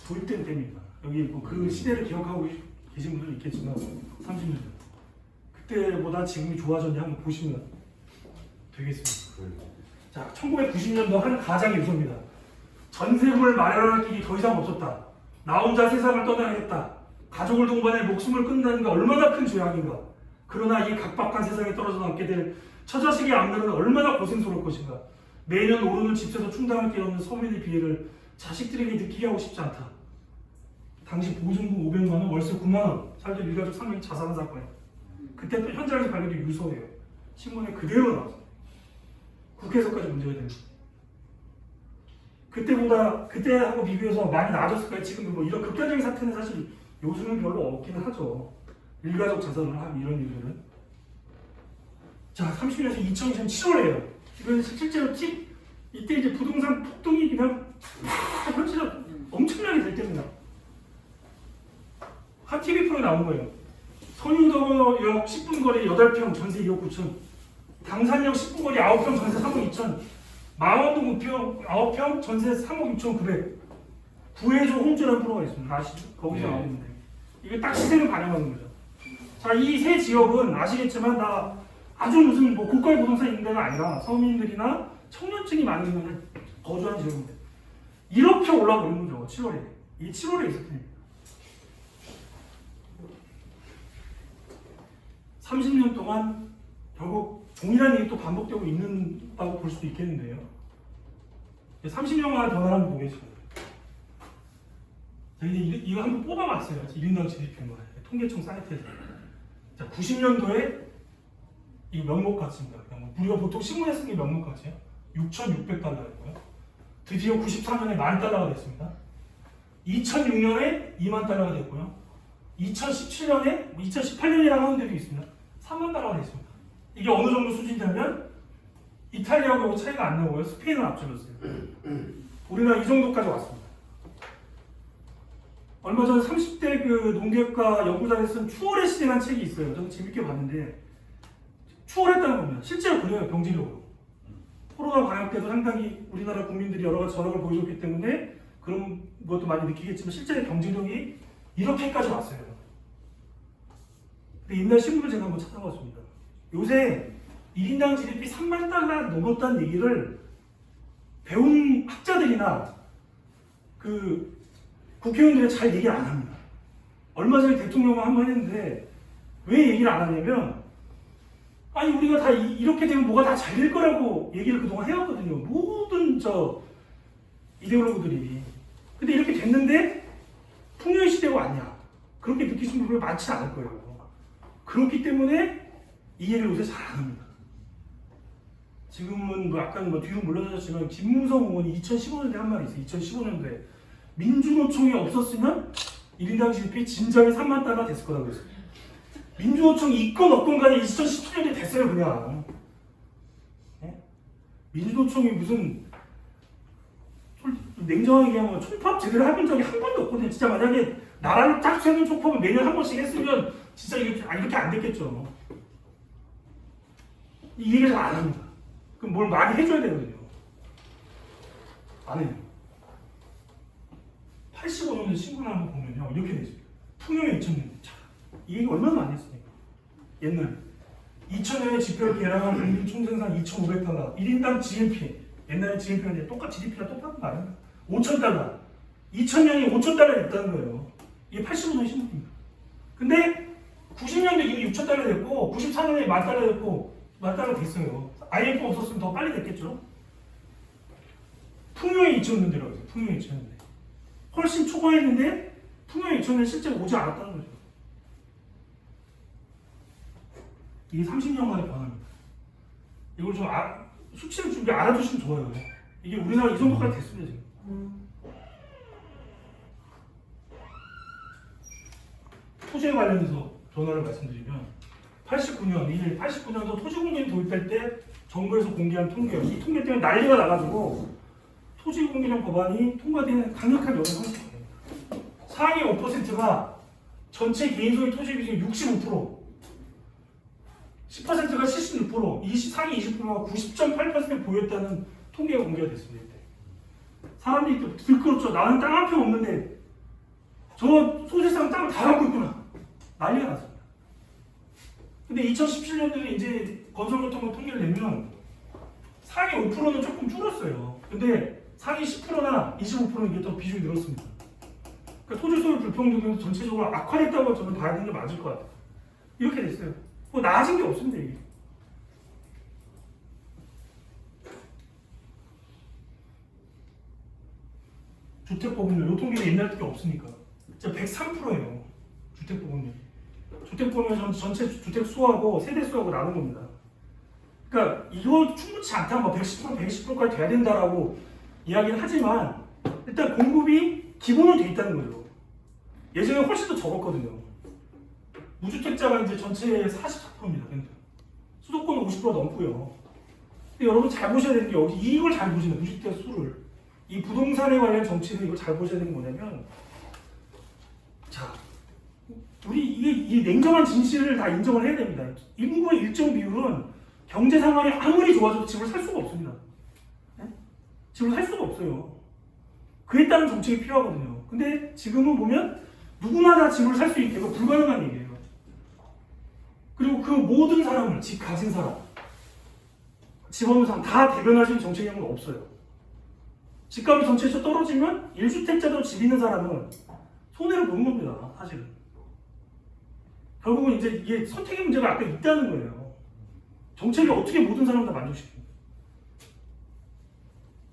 도입된 때입니다. 여기 있고 그 시대를 기억하고 계신 분들 있겠지만 30년 전 그때보다 지금이 좋아졌냐 한번 보시면 되겠습니다. 자, 1990년도 한 가장의 유서입니다. 전세금을 마련할 길이 더 이상 없었다. 나 혼자 세상을 떠나야겠다. 가족을 동반해 목숨을 끊는다는 게 얼마나 큰 죄악인가. 그러나 이 각박한 세상에 떨어져 남게 될 처자식의 앞날은 얼마나 고생스러울 것인가. 매년 오르는 집세서 충당할 게 없는 서민의 비애를 자식들에게 느끼게 하고 싶지 않다. 당시 보증금 500만 원, 월세 9만 원, 살던 일가족 3명이 자살한 사건이에요. 그때 또 현장에서 발견된 유서예요. 신문에 그대로 나왔어요. 국회에서까지 문제가 됩니다. 그때하고 비교해서 많이 나아졌을까요? 지금 뭐 이런 극단적인 사태는 사실 요즘은 별로 없기는 하죠. 일가족 자살을 하는 이런 일들은. 자, 30년에서 2020년 7월에요. 이건 실제로 이때 이제 부동산 폭등이 그냥 현실로 엄청나게 될 때입니다. 한 TV 프로에 나온 거예요. 선유도역 10분 거리 8평 전세 2억 9천, 당산역 10분 거리 9평 전세 3억 2천, 망원동 9평 전세 3억 6천 9백. 구해줘 홍주라는 프로가 있습니다. 아시죠? 거기서 나오는데 이게 딱 시세를 반영하는 거죠. 자, 이 세 지역은 아시겠지만 다 아주 무슨 뭐 고가의 부동산 있는 데가 아니라 서민들이나 청년층이 많은 거주하는 지역인데 이렇게 올라버리는 거죠. 7월에. 이게 7월에 있었던 일입니다. 30년 동안 결국 동일한 일이 또 반복되고 있는다고 볼 수도 있겠는데요. 30년간 변화를 한번 보겠습니다. 자, 이거 한번 뽑아봤어요. 1인당 GDP만 통계청 사이트에서. 자, 90년도에 이 명목가치입니다. 우리가 보통 신문에 쓰는 게 명목가치예요. 6,600달러였고요. 드디어 94년에 10,000달러가 됐습니다. 2006년에 20,000달러가 됐고요. 2017년에 2018년이라고 하는 데도 있습니다. 30,000달러가 됐습니다. 이게 어느 정도 수준이냐면 이탈리아하고 차이가 안 나고요. 스페인은 앞질렀어요. 우리나라 이 정도까지 왔습니다. 얼마 전 30대 그 농객과 연구단에서 쓴 추월의 시대라는 책이 있어요. 저는 재밌게 봤는데 추월했다는 겁니다. 실제로 그래요. 경제력으로. 코로나 방역 때도 상당히 우리나라 국민들이 여러 가지 전력을 보여줬기 때문에 그런 것도 많이 느끼겠지만 실제 경제력이 이렇게까지 왔어요. 근데 옛날 신문을 제가 한번 찾아봤습니다. 요새 1인당 GDP 30,000달러 넘었다는 얘기를 배운 학자들이나 그 국회의원들이 잘 얘기를 안 합니다. 얼마 전에 대통령은 한 번 했는데 왜 얘기를 안 하냐면 아니 우리가 다 이렇게 되면 뭐가 다 잘 될 거라고 얘기를 그동안 해왔거든요. 모든 이데올로그들이. 근데 이렇게 됐는데 풍요의 시대가 왔냐? 그렇게 느끼시는 분들 많지 않을 거예요. 그렇기 때문에 이해를 요새 잘 안 합니다. 지금은 뭐 약간 뒤로 물러나졌지만 김무성 의원이 2015년도에 한 말이 있어요. 2015년도에 민주노총이 없었으면 1인당 GDP 진작에 30,000달러 됐을 거라고 했어요. 민주노총이 있건 없건 간에 2017년에 됐어요 그냥. 네? 민주노총이 무슨 냉정하게 얘기하면 총파업 제대로 해본 적이 한 번도 없거든요. 진짜 만약에 나라를 딱 세운 총파업을 매년 한 번씩 했으면 진짜 이렇게 안 됐겠죠. 이 얘기를 잘 안 합니다. 그럼 뭘 많이 해줘야 되거든요. 안 해요. 85년도 신문을 한번 보면요. 이렇게 돼 있습니다. 풍요의 2000년대. 이 얘기 얼마나 많이 했습니까? 옛날에. 2000년에 지표를 계량한 국민 총생산 2,500달러. 1인당 GNP. 옛날에 GNP가 똑같이 GDP랑 똑같은 거 아닙니까? 5,000달러. 2000년이 5,000달러 됐다는 거예요. 이게 85년 신문입니다. 근데 90년도 이미 6,000달러 됐고 94년에 10,000달러 됐고 10,000달러 됐어요. IMF 없었으면 더 빨리 됐겠죠. 풍요의 2000년대라고 해요. 풍요의 2000년대. 훨씬 초과했는데 풍요의 2000년대 실제로 오지 않았다는 거죠. 이게 30년 만의 변화입니다. 이걸 좀 수치를 좀 알아두시면 좋아요. 이게 우리나라 이 정도까지 됐습니다 지금. 토지에 관련해서 변화를 말씀드리면 89년도 토지공개를 도입할 때 정부에서 공개한 통계예요. 이 통계 때문에 난리가 나가지고 토지공개령 법안이 통과되는 강력한 여론이 형성됩니다. 상위 5%가 전체 개인소유 토지 비중이 65%, 10%가 76%, 상위 20%가 90.8% 보였다는 통계가 공개가 됐습니다. 이때. 사람들이 또 들끓었죠. 나는 땅 한 평 없는데 저 소재상 땅을 다 갖고 있구나. 난리가 났습니다. 근데 2017년도에 이제 건설교통부 통계를 내면 상위 5%는 조금 줄었어요. 근데 상위 10%나 25%는 이게 더 비중이 늘었습니다. 그러니까 토지 소유 불평등은 전체적으로 악화됐다고 저는 봐야 되는 게 맞을 것 같아요. 이렇게 됐어요. 뭐 나아진 게 없습니다, 이게. 주택보급률, 요 통계는 옛날 게 없으니까. 진짜 103%예요. 주택보급률. 주택보급률은 전체 주택 수하고 세대 수하고 나눈 겁니다. 그러니까 이거 충분치 않다, 뭐 110%, 120%까지 돼야 된다라고 이야기는 하지만 일단 공급이 기본으로 돼 있다는 거죠. 예전에 훨씬 더 적었거든요. 무주택자가 이제 전체의 44%입니다. 수도권은 50% 넘고요. 근데 여러분 잘 보셔야 되는 게 여기 이걸 잘 보시는 무주택 수를. 이 부동산에 관련 정치는 이걸 잘 보셔야 되는 게 뭐냐면, 자, 우리 이 냉정한 진실을 다 인정을 해야 됩니다. 인구의 일정 비율은 경제 상황이 아무리 좋아져도 집을 살 수가 없습니다. 네? 집을 살 수가 없어요. 그에 따른 정책이 필요하거든요. 근데 지금은 보면 누구나 다 집을 살 수 있게 불가능한 얘기예요. 그리고 그 모든 사람을, 집 가진 사람, 집 없는 사람 다 대변할 수 있는 정책이 없어요. 집값이 전체적으로 떨어지면 1주택자도 집 있는 사람은 손해를 보는 겁니다. 사실은. 결국은 이제 이게 선택의 문제가 아까 있다는 거예요. 정책이 어떻게 모든 사람을 다 만족시키는 거예요.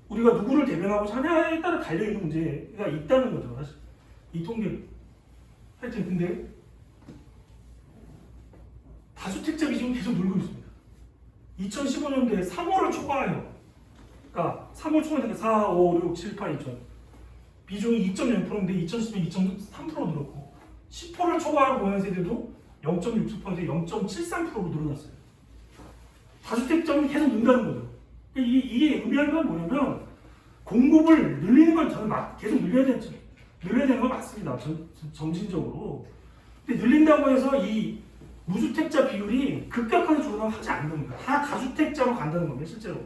우리가 누구를 대변하고 하냐에 따라 달려있는 문제가 있다는 거죠. 사실. 이 통계. 하여튼 근데 다주택자 비중은 계속 늘고 있습니다. 2015년도에 3월을 초과해요. 그러니까 3월 초반에 4, 5, 6, 7, 8, 2000 비중이 2.0%인데 2010년 2.3% 늘었고 10%를 초과하고 보는 세대도 0.60%에 0.73%로 늘어났어요. 다주택자는 계속 는다는 거죠. 이게 의미하는 건 뭐냐면 공급을 늘리는 건 저는 계속 늘려야 되는 건 맞습니다. 점진적으로. 근데 늘린다고 해서 이 무주택자 비율이 급격하게 줄어나면 하지 않는 겁니다. 다 다주택자로 간다는 겁니다. 실제로.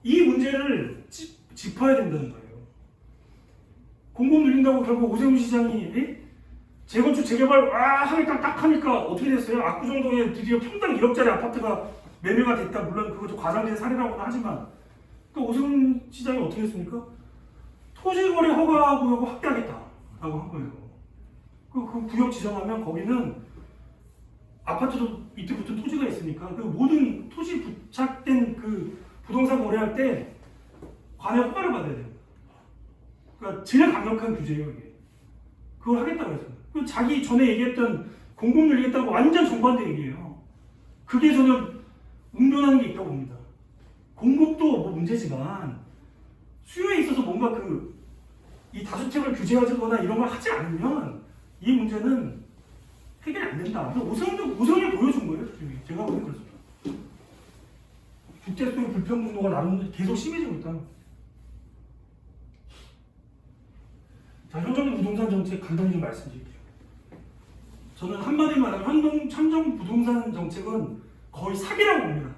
이 문제를 짚어야 된다는 거예요. 공급 늘린다고 결국 오세훈 시장이 재건축 재개발 하니까 딱 하니까 어떻게 됐어요? 압구정동에 드디어 평당 1억짜리 아파트가 매매가 됐다. 물론 그것도 과장된 사례라고는 하지만 그 오세훈 시장이 어떻게 했습니까? 토지거래 허가 구역을 확대하겠다라고 한 거예요. 그 구역 지정하면 거기는 아파트도 밑에 붙은 토지가 있으니까 그 모든 토지 부착된 그 부동산 거래할 때 관의 허가를 받아야 돼요. 그러니까 제일 강력한 규제예요, 이게. 그걸 하겠다고 했습니다. 그 자기 전에 얘기했던 공급 늘리겠다고 완전 정반대 얘기예요. 그게 저는 운변하는 게 있다고 봅니다. 공급도 뭐 문제지만 수요에 있어서 뭔가 이 다주택을 규제하거나 이런 걸 하지 않으면 이 문제는 해결이 안 된다. 오세훈이 보여준 거예요. 제가 보기엔 그렇습니다. 주택 소유 불평등도가 나름 계속 심해지고 있다는 거예요. 자, 현정 부동산 정책 간단히 좀 말씀드릴게요. 저는 한마디로 말하면 현정 부동산 정책은 거의 사기라고 봅니다.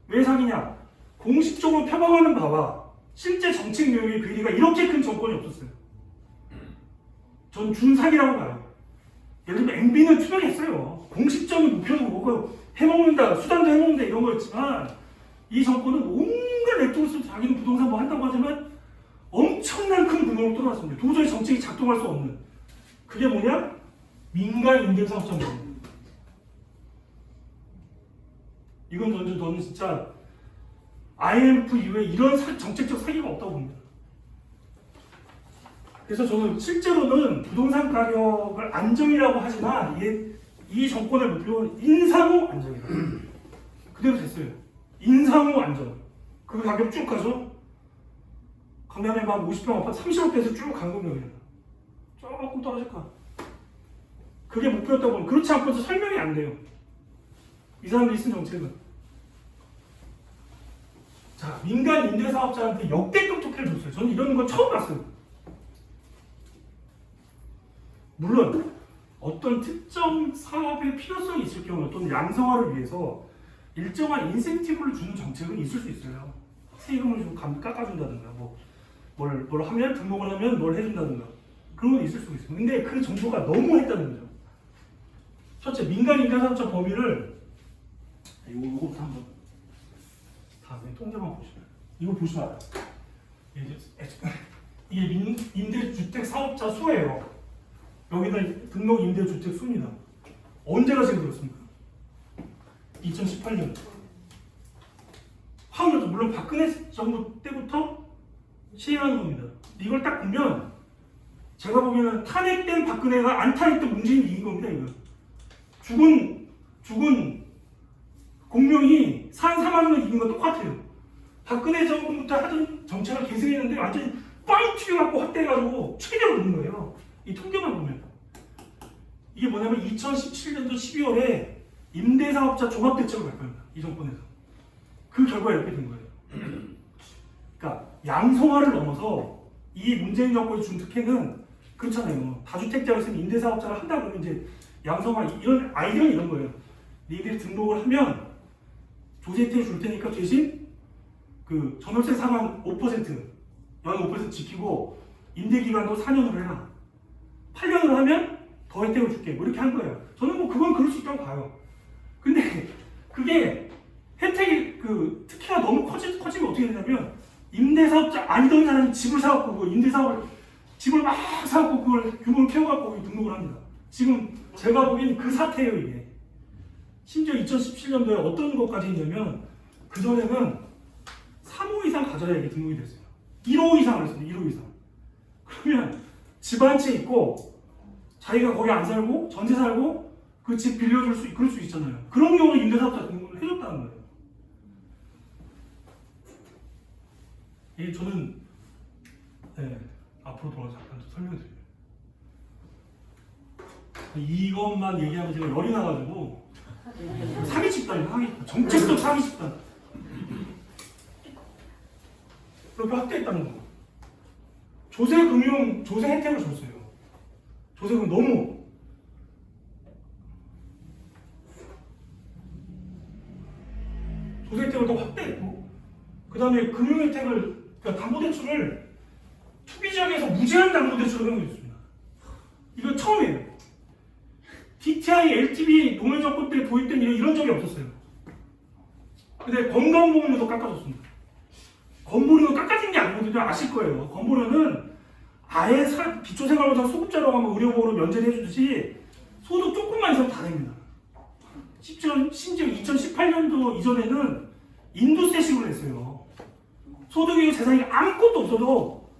왜 사기냐? 공식적으로 표방하는 바와 실제 정책 내용의 괴리가 이렇게 큰 정권이 없었어요. 전 준사기라고 봐요. 예를 들면 MB는 투명했어요. 공식적인 목표도 뭐고 해먹는다, 수단도 해먹는다 이런 거였지만 이 정권은 온갖 렉도스 자기는 부동산 뭐 한다고 하지만 엄청난 큰 구멍을 뚫어놨습니다. 도저히 정책이 작동할 수 없는. 그게 뭐냐? 민간 임대사업자입니다. 이건 저는 진짜 IMF 이후에 이런 정책적 사기가 없다고 봅니다. 그래서 저는 실제로는 부동산 가격을 안정이라고 하지만 이 정권의 목표는 인상 후 안정이다. 그대로 됐어요. 인상 후 안정. 그 가격 쭉 가죠. 강남에 막 50평 아파트 30억대에서 쭉 간 겁니다. 조금 떨어질까. 그게 목표였다고 보면 그렇지 않고서 설명이 안 돼요. 이 사람들이 쓴 정책은. 자, 민간 임대사업자한테 역대급 특혜를 줬어요. 저는 이런 거 처음 봤어요. 물론 어떤 특정 사업의 필요성이 있을 경우 또는 양성화를 위해서 일정한 인센티브를 주는 정책은 있을 수 있어요. 세금을 좀 깎아준다든가 뭘 하면 등록을 하면 뭘 해준다든가 그런 건 있을 수도 있어요. 근데 그 정도가 너무 했다는 거죠. 첫째, 민간 임대사업자 범위를 이거부터 한번 다음에 통계만 보시면 이거 보시면 알아요. 이게 임대주택 사업자 수예요. 여기는 등록 임대주택 수입니다. 언제가 제일 들었습니까? 2018년. 화학연수 물론 박근혜 정부 때부터 시행하는 겁니다. 이걸 딱 보면 제가 보기에는 탄핵된 박근혜가 안 탄핵된 문재인이 이긴 겁니다. 이거. 죽은 공명이 산 사망을 이긴 건 똑같아요. 박근혜 정부부터 하던 정책을 계승했는데 완전히 빵 튀겨갖고 확대해가지고 최대로 넣는 거예요. 이 통계만 보면. 이게 뭐냐면 2017년도 12월에 임대사업자 종합대책을 발표합니다. 이 정권에서. 그 결과가 이렇게 된 거예요. 그러니까 양성화를 넘어서 이 문재인 정권이 준 특혜는 그렇잖아요. 다주택자를 쓰면 임대사업자를 한다 그러면 이제 양성화 이런 아이디어는 이런 거예요. 니들이 등록을 하면 조세 혜택 줄 테니까 대신 그 전월세 상환 5% 연 5% 지키고 임대 기간도 4년으로 해라. 8년으로 하면 더 혜택을 줄게. 뭐 이렇게 한 거예요. 저는 뭐 그건 그럴 수 있다고 봐요. 근데 그게 혜택이 그 특혜가 너무 커지면 어떻게 되냐면 임대사업자 아니던 사람이 집을 사갖고 그 임대사업을 집을 막 사갖고 그걸 규모를 키워갖고 등록을 합니다. 지금 제가 보기엔 그 사태예요 이게. 심지어 2017년도에 어떤 것까지 있냐면 그전에는 3호 이상 가져야 이게 등록이 됐어요. 1호 이상을 했습니다. 1호 이상. 그러면 집 한 채 있고 자기가 거기 안 살고 전세 살고 그 집 빌려줄 수 그럴 수 있잖아요. 그런 경우는 임대사업자 등록을 해줬다는 거예요. 예, 저는 앞으로 돌아가서 잠깐 좀 설명드릴게요. 이것만 얘기하면 제가 열이 나가지고 사기 집단이에요. 사기 집단. 정책적 사기 집단. 그렇게 확대했다는 거. 조세 혜택을 줬어요. 조세금 너무 조세 혜택을 더 확대했고 그 다음에 금융 혜택을 그러니까 담보대출을 투기지역에서 무제한 담보대출을 하고 있습니다. 이거 처음이에요. DTI, LTV 노무현 정권 때 도입된 이런 적이 없었어요. 근데 건강보험료도 깎아줬습니다. 건보료는 깎아준 게 아니거든요. 아실 거예요. 건보료는 아예 기초생활보장 소급자라고 하면 의료보험으로 면제를 해주듯이 소득 조금만 있으면 다 됩니다. 심지어 2018년도 이전에는 인도세식으로 했어요. 소득이 재산이 아무것도 없어도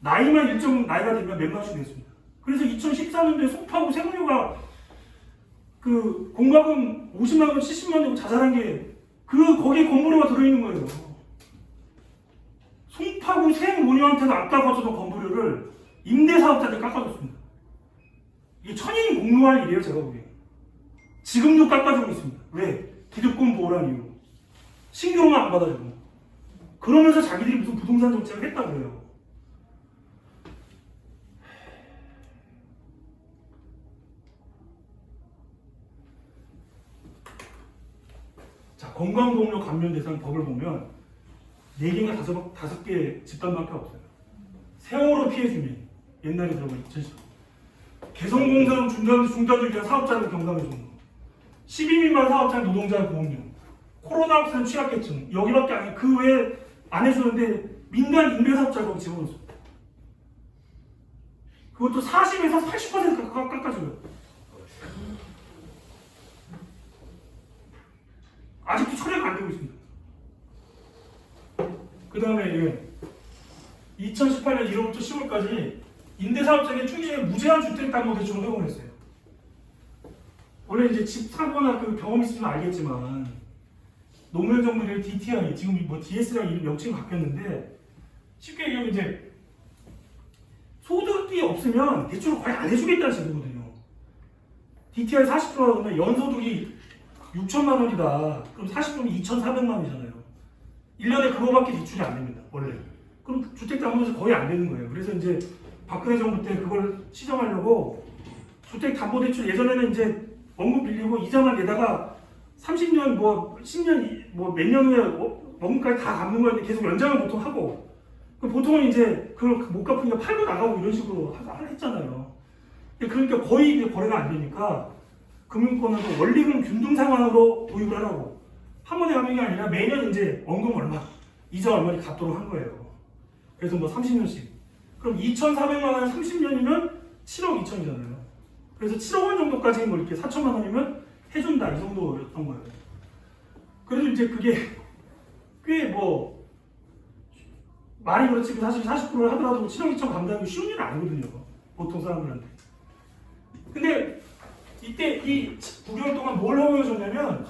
나이만 일정 나이가 되면 몇만 원씩 냈습니다. 그래서 2014년도에 송파구 세무료가 그 공과금 50만 원, 70만 원 내고 자살한 게 거기에 건보료가 들어있는 거예요. 송파구 세무료한테는 안 깎아줘도 건보료를 임대사업자한테 깎아줬습니다. 이게 천인 공로할 일이에요, 제가 보기에. 지금도 깎아주고 있습니다. 왜? 기득권 보호라는 이유로. 신규로만 안 받아주고. 그러면서 자기들이 무슨 부동산 정책을 했다고 해요. 자, 건강보험료 감면 대상 법을 보면 4개인가 5개 집단밖에 없어요. 세월호 피해 주민, 옛날에 들어본 2010. 개성공사로 중단을 위한 사업자를 경감해주는 거. 12민만 사업자 노동자 보험료. 코로나 확산 취약계층. 여기밖에 안 해. 그 외에 안 해주는데 민간 임대사업자로 집어넣었습니다. 그것도 40에서 80% 깎아줘요. 아직도 처리가 안 되고 있습니다. 그 다음에 2018년 1월부터 10월까지 임대사업자에게 투기지에 무제한 주택담보대출을 허용했어요. 원래 이제 집 사거나 그 경험 있으면 알겠지만 노무현 정부의 DTI 지금 뭐 DS랑 이름 명칭이 바뀌었는데 쉽게 얘기하면 이제 소득이 없으면 대출을 거의 안 해주겠다는 식이거든요. DTI 40%라 그러면 연소득이 6천만 원이다. 그럼 40%면 2,400만 원이잖아요. 1년에 그거밖에 대출이 안 됩니다. 원래. 그럼 주택담보대출 거의 안 되는 거예요. 그래서 이제 박근혜 정부 때 그걸 시정하려고 주택담보대출 예전에는 이제 원금 빌리고 이자만 내다가 30년 10년 몇 년 후에 원금까지 다 갚는 거였는데 계속 연장을 보통 하고 보통은 이제 그걸 못 갚으니까 팔고 나가고 이런 식으로 했잖아요. 그러니까 거의 이제 거래가 안 되니까 금융권에서 원리금 균등 상환으로 도입을 하라고. 한 번에 갚는 게 아니라 매년 이제 원금 얼마, 이자 얼마를 갚도록 한 거예요. 그래서 뭐 30년씩. 그럼 2,400만 원 30년이면 7억 2천이잖아요. 그래서 7억 원 정도까지 뭐 이렇게 4천만 원이면 해준다 이 정도였던 거예요. 그래도 이제 그게 꽤 뭐 말이 그렇지 사실 40%를 하더라도 7억 2천 감당하기 쉬운 일은 아니거든요. 보통 사람들한테. 근데 이때 이 9개월 동안 뭘 허용해줬냐면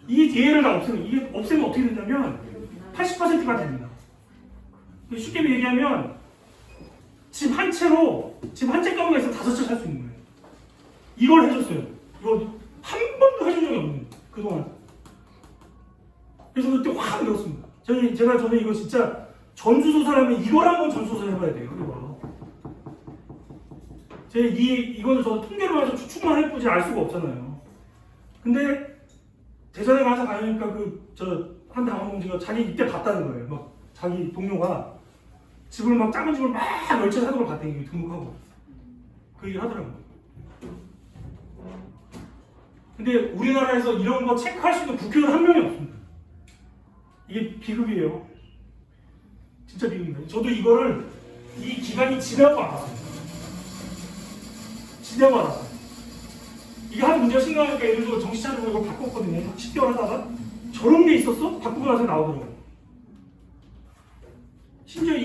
이 예를 다 없애면 이게 없애면 어떻게 되냐면 80%가 됩니다. 쉽게 얘기하면 집 한 채로 집 한 채 값만 있으면 5채 살 수 있는 거예요. 이걸 해줬어요. 이거 한 번도 해준 적이 없는 거예요. 그동안. 그래서 그때 확 늘었습니다. 제가 전에 이거 진짜 전수조사라면 이걸 한번 전수조사 해봐야 돼요. 이거. 이거는 저 통계로 해서 추측만 해보지 알 수가 없잖아요. 근데 대전에 가서 가니까 한 당원공지가 자기 이때 봤다는 거예요. 막 자기 동료가 집을 막 작은 집을 막 10채 사는 걸 봤대요. 등록하고. 그 얘기를 하더라고요. 근데 우리나라에서 이런 거 체크할 수 있는 국회의원 한 명이 없습니다. 이게 비극이에요. 진짜 비극입니다. 저도 이거를 이 기간이 지나고 알았어요. 지나고 알았어요. 이게 한 문제가 심각하니까 예를 들어 정신 차리고 이걸 바꿨거든요. 10개월 하다가 저런 게 있었어? 바꾸고 나서 나오더라고요. 심지어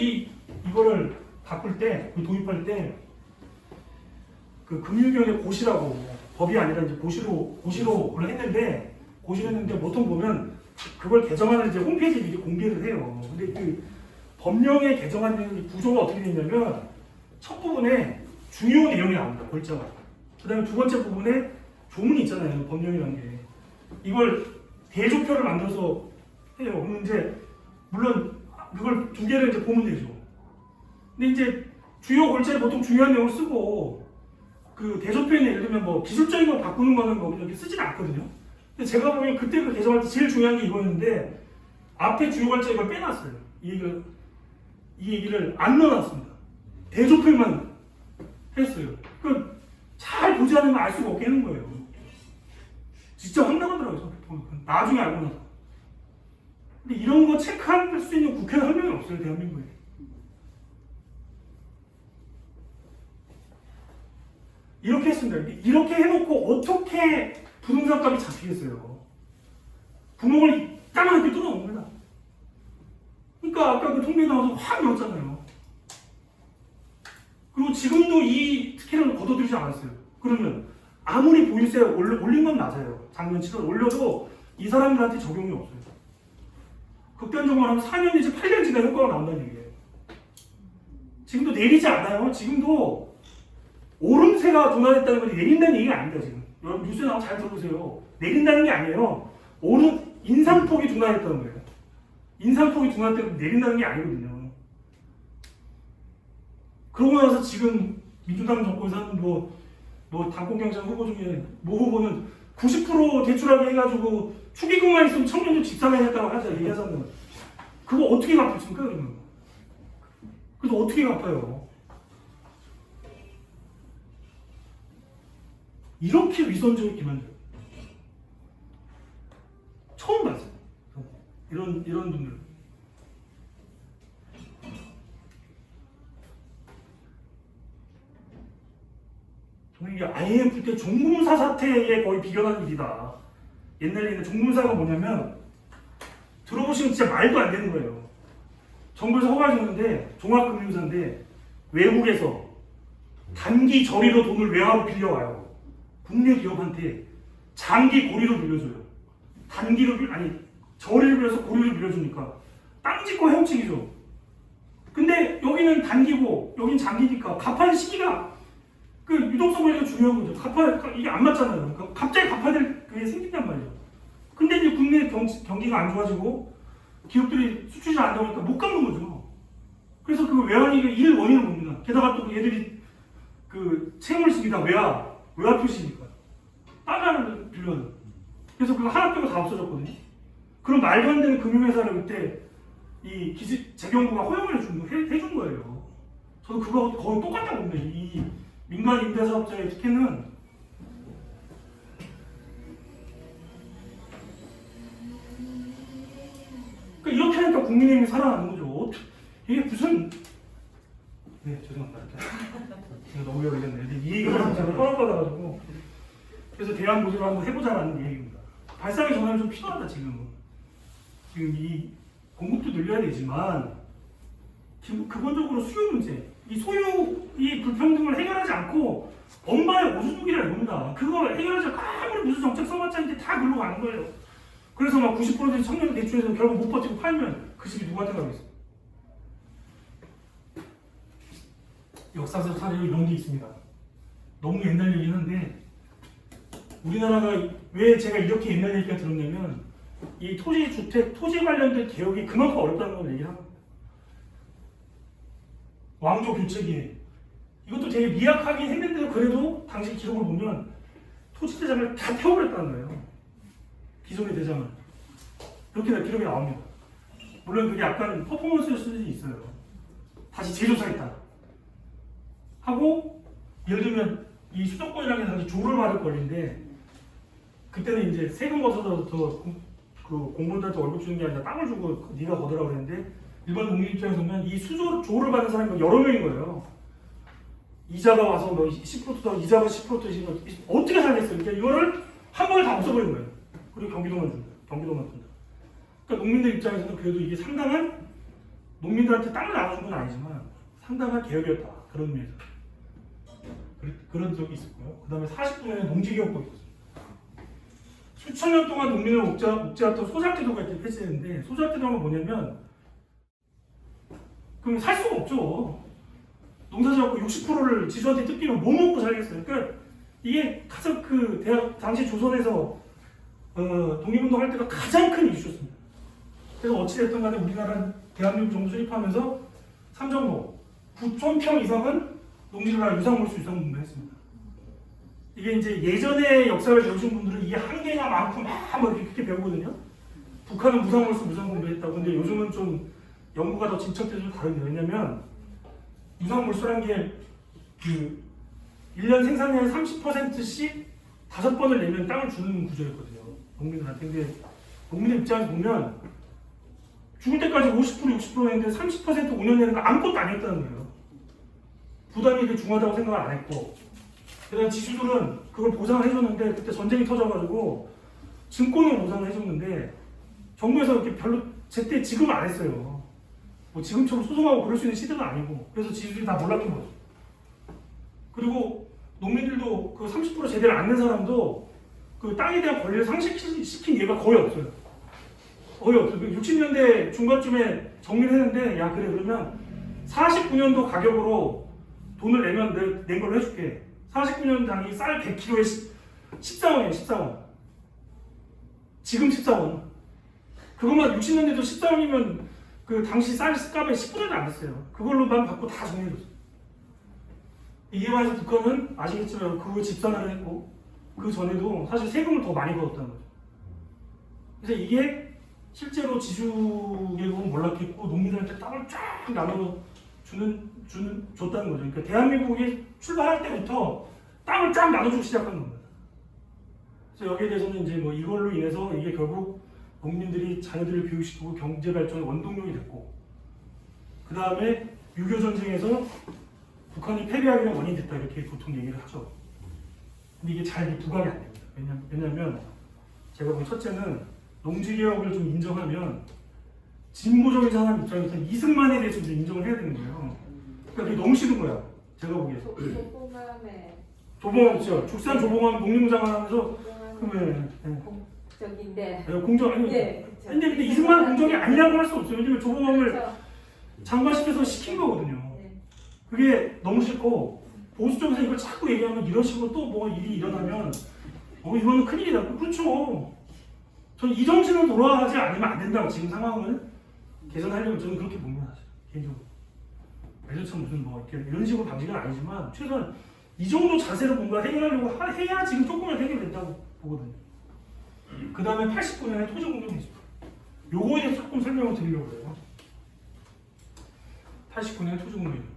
이거를 바꿀 때, 도입할 때 그 금융위원회 고시라고 법이 아니라 이제 고시로 했는데 보통 보면 그걸 개정하는 이제 홈페이지에 이렇게 공개를 해요. 근데 그 법령에 개정하는 구조가 어떻게 되냐면 첫 부분에 중요 내용이 나옵니다. 골자가. 그다음에 두 번째 부분에 조문이 있잖아요. 법령이라는 게. 이걸 대조표를 만들어서 해요. 그럼 이제 물론 그걸 두 개를 이제 보면 되죠. 근데 이제 주요 골자에 보통 중요한 내용을 쓰고 그 대조표에는 예를 들면 뭐 기술적인 거 바꾸는 거는 뭐 이렇게 쓰진 않거든요. 근데 제가 보기엔 그때 그 개정할 때 제일 중요한 게 이거였는데 앞에 주요 골자 이걸 빼놨어요. 이 얘기를 안 넣어놨습니다. 대조표만 했어요. 그 잘 보지 않으면 알 수가 없게 하는 거예요. 진짜 황당하더라고요. 나중에 알고 나서. 근데 이런 거 체크할 수 있는 국회의원 한 명이 없어요. 대한민국에. 이렇게 했습니다. 이렇게 해놓고 어떻게 부동산 값이 잡히겠어요. 구멍을 까맣게 뚫어놓습니다. 그러니까 아까 그 통계에 나와서 확 넣었잖아요. 그리고 지금도 이 특혜를 걷어들이지 않았어요. 그러면 아무리 보유세 올린 건 맞아요. 작년 7월 올려도 이 사람들한테 적용이 없어요. 극단적으로 하면 4년 내지 8년 지나 효과가 나온다는 얘기예요. 지금도 내리지 않아요. 지금도 오름세가 둔화됐다는 건 내린다는 얘기가 아닙니다. 지금 여러분 뉴스에 나오면 잘 들어보세요. 내린다는 게 아니에요. 인상폭이 둔화됐다는 거예요. 인상폭이 둔화됐다고 내린다는 게 아니거든요. 그러고 나서 지금 민주당 정권에서 하는 뭐 당권경쟁 후보 중에 모 후보는 90% 대출하게 해가지고 축의금만 있으면 청년들 집 사면했다고 얘기하잖아요. 그거 어떻게 갚습니까 그러면? 그래서 어떻게 갚아요? 이렇게 위선적인 기만들 처음 봤어요. 이런 분들. 이게 IMF 때 종금사 사태에 거의 비견한 일이다. 옛날에는 종금사가 뭐냐면 들어보시면 진짜 말도 안 되는 거예요. 정부에서 허가해 줬는데 종합금융사인데 외국에서 단기 저리로 돈을 외화로 빌려와요. 국내 기업한테 장기 고리로 빌려줘요. 저리를 빌려서 고리를 빌려주니까 땅 짓고 헤엄치기죠. 근데 여기는 단기고 여긴 장기니까 갚아야 시기가 그 유동성 관리가 중요한 거죠. 이게 안 맞잖아요. 그러니까 갑자기 갚아야 될 그게 생긴단 말이에요. 근데 이제 국내 경기가 안 좋아지고 기업들이 수출이 안 나오니까 못 갚는 거죠. 그래서 그 외환이 일 원인을 봅니다. 게다가 또 얘들이 그 채무를 다 외화 표시니까 달러를 빌려요. 그래서 그거 하나 빼고 다 없어졌거든요. 그럼 말도 안 되는 금융회사를 그때 이 재경부가 허용을 해준 거예요. 저도 그거 거의 똑같다고 봅니다. 이 민간 임대사업자의 특혜는 그러니까 이렇게 하니까 국민의힘이 살아나는 거죠. 이게 무슨 네 죄송합니다. 제가 너무 열리겠네요. 이 얘기를 하면 제가 떠나받아가지고 그래서 대안 모델을 한번 해보자라는 얘기입니다. 발상의 전환이 좀 필요하다 지금 이 공급도 늘려야 되지만 근본적으로 수요 문제, 이 소유 이 불평등을 해결하지 않고 엄마의 오수두기라 이겁니다. 그거 해결하지 않고 아무리 무슨 정책 써봤자 이제 다 글로 가는 거예요. 그래서 막 90% 청년 대출에서 결국 못 버티고 팔면 그 집이 누구한테 가겠어? 역사적 사례로 이런 게 있습니다. 너무 옛날 얘기는 한데 우리나라가 왜 제가 이렇게 옛날 얘기가 들었냐면 이 토지 주택, 토지 관련된 개혁이 그만큼 어렵다는 걸 얘기를 합니다. 왕조 교체기에 이것도 되게 미약하긴 했는데 그래도 당시 기록을 보면 토지 대장을 다 태워버렸다는 거예요. 기존의 대장을. 이렇게 기록이 나옵니다. 물론 그게 약간 퍼포먼스일 수도 있어요. 다시 재조사했다 하고 예를 들면 이 수도권이라는 게 당시 조를 받을 권리인데 그때는 이제 세금 거둬서 그 공무원들한테 월급 주는 게 아니라 땅을 주고 네가 거두라고 그랬는데 일반 농민 입장에서 보면 이 조를 받는 사람이 여러 명인 거예요. 이자가 와서 뭐 10%다 이자가 10%도 어떻게 살겠어요? 그러니까 이거를 한 번에 다 없애버린 거예요. 그리고 경기도만 준다. 경기도만 준다. 그러니까 농민들 입장에서는 그래도 이게 상당한 농민들한테 땅을 나눠준 건 아니지만 상당한 개혁이었다. 그런 의미에서. 그런 적이 있었고요. 그 다음에 49년에 농지개혁법이 있었습니다. 수천 년 동안 농민을 옥죄했던 소작제도가 이렇게 폐지됐는데 소작제도가 뭐냐면 그럼 살 수가 없죠. 농사지어갖고 60%를 지주한테 뜯기면 뭐 먹고 살겠어요. 그러니까 이게 가장 당시 조선에서 독립운동할 때가 가장 큰 이슈였습니다. 그래서 어찌됐든 간에 우리나라 대한민국 정부 수립하면서 삼정로 9,000평 이상은 농지를 하나 유상물수 유상분배 했습니다. 이게 이제 예전의 역사를 배우신 분들은 이게 한계가 많고 막 이렇게 배우거든요. 북한은 무상물수 무상분배했다고. 근데 요즘은 좀 연구가 더 진척돼서 좀 다릅니다. 왜냐면 유상물수라는 게 1년 생산량의 30%씩 5번을 내면 땅을 주는 구조였거든요. 농민들한테. 근데 농민의 입장에서 보면 죽을 때까지 50% 60% 했는데 30% 5년 내는 거 아무것도 안 했다는 거예요. 부담이 되게 중하다고 생각을 안 했고 그다음 지주들은 그걸 보상을 해줬는데 그때 전쟁이 터져가지고 증권을 보상을 해줬는데 정부에서 이렇게 별로 제때 지급을 안 했어요. 뭐 지금처럼 소송하고 그럴 수 있는 시대가 아니고 그래서 지주들이 다 몰랐던 거죠. 그리고 농민들도 그 30% 제대로 안 낸 사람도 그 땅에 대한 권리를 상실시킨 예가 거의 없어요. 거의 없어요. 60년대 중반쯤에 정리를 했는데 야 그래 그러면 49년도 가격으로 돈을 내면 낸 걸로 해줄게. 49년 당이 쌀 100kg에 14원이에요. 14원. 지금 14원. 그것만 60년대도 14원이면 그 당시 쌀 값의 10분의 1도 안 됐어요. 그걸로만 받고 다 정리해줬어요. 이에 반해서 북한은 아시겠지만 그 집산화를 했고 그 전에도 사실 세금을 더 많이 걷었다는 거죠. 그래서 이게 실제로 지주계급은 몰락했고 농민들한테 땅을 쫙 나눠 줬다는 거죠. 그러니까 대한민국이 출발할 때부터 땅을 쫙 나눠주기 시작한 겁니다. 그래서 여기에 대해서는 이제 뭐 이걸로 인해서 이게 결국 농민들이 자녀들을 교육시키고 경제 발전의 원동력이 됐고, 그 다음에 6.25 전쟁에서 북한이 패배하기 위한 원인이 됐다 이렇게 보통 얘기를 하죠. 근데 이게 잘 부각이 안 됩니다. 왜냐하면 제가 보기엔 첫째는 농지개혁을 좀 인정하면 진보적인 사람 입장에서 이승만에 대해서 좀 인정을 해야 되는 거예요. 그러니까 그게 너무 싫은 거야. 제가 보기에. 조봉암 있죠. 축산 조봉암 농림장을 하면서 그러면 공적인데. 공정 아니. 네, 근데 이승만은 공정이 아니라고 할 수 없어요. 왜냐면 조봉암을 장관시켜서 시킨 거거든요. 그게 너무 싫고 보수 쪽에서 이걸 자꾸 얘기하면 이런 식으로 또 뭐 일이 일어나면 이거는 큰일이다. 그렇죠. 저는 이 정신은 돌아가지 않으면 안 된다고 지금 상황을 개선하려면 저는 그렇게 봅니다. 사실. 개인적으로. 예전처럼 무슨 뭐 이렇게 이런 식으로 방식은 아니지만 최소한 이 정도 자세로 뭔가 해결하려고 해야 지금 조금은 해결된다고 보거든요. 그 다음에 89년에 토지공정이 있습니다. 요거에 대해서 조금 설명을 드리려고 해요. 89년 토지공개념.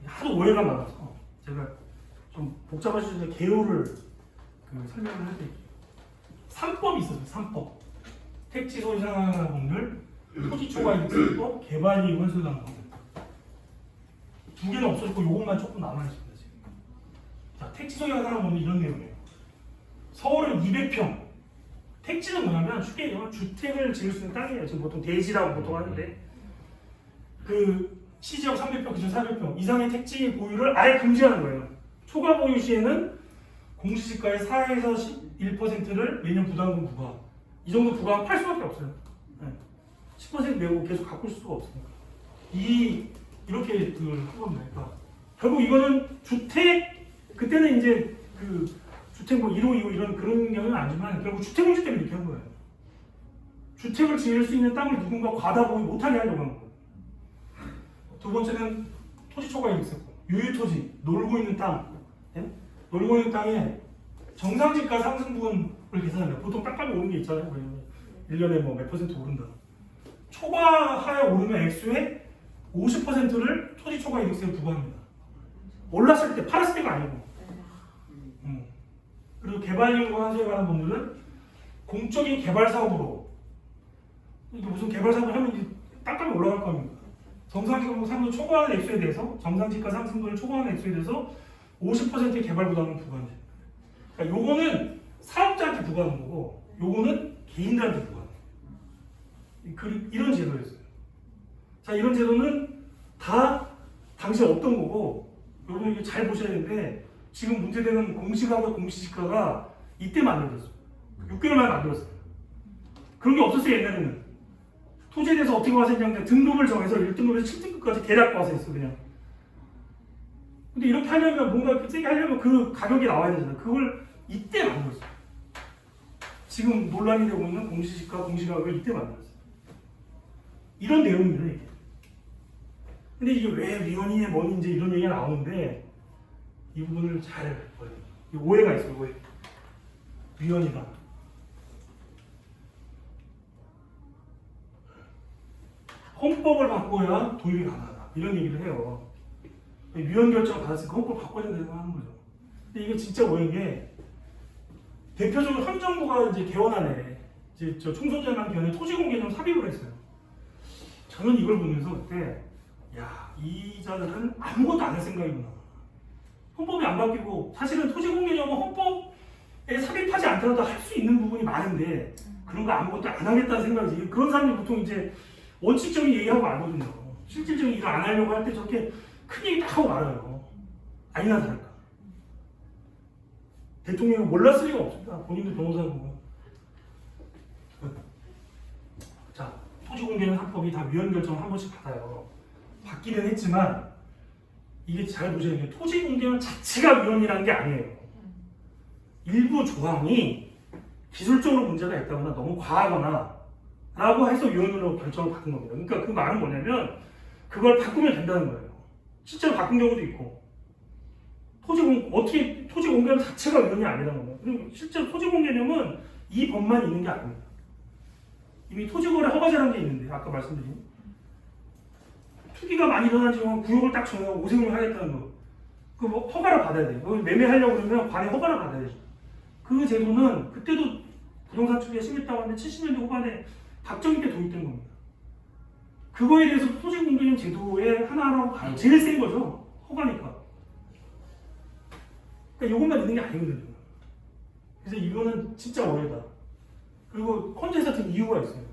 하도 오해가 많아서 제가 좀 복잡하실 때 개요를 설명을 해드릴게요. 3법이 있었어요. 3법. 택지 소유 상환 법률, 토지 초과 이득세법, 개발이익 환수당 법률. 두 개는 없어졌고 요것만 조금 남아있습니다. 지금. 자, 택지 소유 상환 법률 이런 내용이에요. 서울은 200평. 택지는 뭐냐면 쉽게 얘기하면 주택을 지을 수 있는 땅이에요. 지금 보통 대지라고 보통 하는데 시지역 300평, 기준 400평 이상의 택지 보유를 아예 금지하는 거예요. 초과 보유 시에는 공시지가의 4에서 11%를 매년 부담금 부과. 이 정도 부과하면 팔 수밖에 없어요. 10% 내고 계속 갖고 있을 수가 없으니까. 이렇게 한 겁니다. 그러니까 결국 이거는 주택, 그때는 이제 주택 1호, 2호 이런 그런 경우는 아니지만 결국 주택 문제 때문에 이렇게 한 거예요. 주택을 지을 수 있는 땅을 누군가 과다 보유 못하게 하려고 한 거예요. 두 번째는 토지 초과 이익세법. 유유토지, 놀고 있는 땅. 예? 놀고 있는 땅에 정상지가 상승분을 계산합니다. 보통 땅값이 오르는 게 있잖아요. 1년에 몇 퍼센트 오른다. 초과하에 오르면 액수의 50%를 토지 초과 이익세를 부과합니다. 올랐을 때, 팔았을 때가 아니고. 그리고 개발이익과 환수에 관한 법률은 공적인 개발 사업으로, 이게 무슨 개발 사업을 하면 땅값이 올라갈 겁니다. 정상지가 상승 초과하는 액수에 대해서, 정상지가 상승분을 초과하는 액수에 대해서 50%의 개발 부담을 부과합니다. 그러니까 요거는 사업자한테 부과하는 거고, 요거는 개인들한테 부과합니다. 이런 제도였어요. 자, 이런 제도는 다 당시에 없던 거고, 여러분 이게 잘 보셔야 되는데, 지금 문제되는 공시가과 공시지가가 이때 만들어졌어요. 6개월 만에 만들었어요. 그런 게 없었어요, 옛날에는. 토지에 대해서 어떻게 과세 했냐면 등급을 정해서 1등급에서 7등급까지 대략 과세했어, 그냥. 근데 이렇게 하려면, 뭔가 세게 하려면 그 가격이 나와야 되잖아요. 그걸 이때 만들었어요. 지금 논란이 되고 있는 공시지가, 공시가격을 이때 만들었어요. 이런 내용입니다, 이게. 근데 이게 왜 위헌이냐, 뭐니, 이제 이런 얘기가 나오는데, 이 부분을 잘 봐야 돼요. 오해가 있어요, 오해. 위헌이다. 헌법을 바꿔야 도입이 가능하다. 이런 얘기를 해요. 위헌 결정 받았으니까 헌법을 바꿔야 된다고 하는 거죠. 근데 이게 진짜 오해인 게, 대표적으로 현 정부가 이제 개헌안에, 이제 총선전환 기간에 토지공개념 삽입을 했어요. 저는 이걸 보면서 그때, 야, 이 자들은 아무것도 안 할 생각이구나. 헌법이 안 바뀌고, 사실은 토지공개념은 헌법에 삽입하지 않더라도 할 수 있는 부분이 많은데, 그런 거 아무것도 안 하겠다는 생각이지. 그런 사람들이 보통 이제 원칙적인 얘기하고 말거든요. 실질적인 일을 안 하려고 할 때 저렇게 큰 얘기 딱 하고 말아요. 아니나 다를까. 대통령은 몰랐을 리가 없습니다. 본인도 변호사고. 자, 토지공개념 합법이 다 위헌 결정을 한 번씩 받아요. 받기는 했지만, 이게 잘 보셔야 돼요. 토지공개념 자체가 위헌이라는 게 아니에요. 일부 조항이 기술적으로 문제가 있다거나 너무 과하거나 라고 해서 위헌으로 결정을 받은 겁니다. 그러니까 그 말은 뭐냐면 그걸 바꾸면 된다는 거예요. 실제로 바꾼 경우도 있고, 토지공개념 자체가 위헌이 아니라는 거예요. 그리고 실제로 토지공개념은 이 법만 있는 게 아닙니다. 이미 토지거래 허가제라는 게 있는데, 아까 말씀드린 투기가 많이 일어난 지역은 구역을 딱 정해서 오세훈을 하겠다는 거. 그 허가를 받아야 돼요. 매매하려고 그러면 관에 허가를 받아야 돼요. 그 제도는 그때도 부동산 투기가 심했다고 하는데 70년대 후반에 박정희 때 도입된 겁니다. 그거에 대해서 토지공개념 제도에 하나하나 가요. 제일 센 거죠. 허가니까. 그러니까 이것만 있는 게 아니거든요. 그래서 이거는 진짜 오해다. 그리고 콘텐츠 같은 이유가 있어요.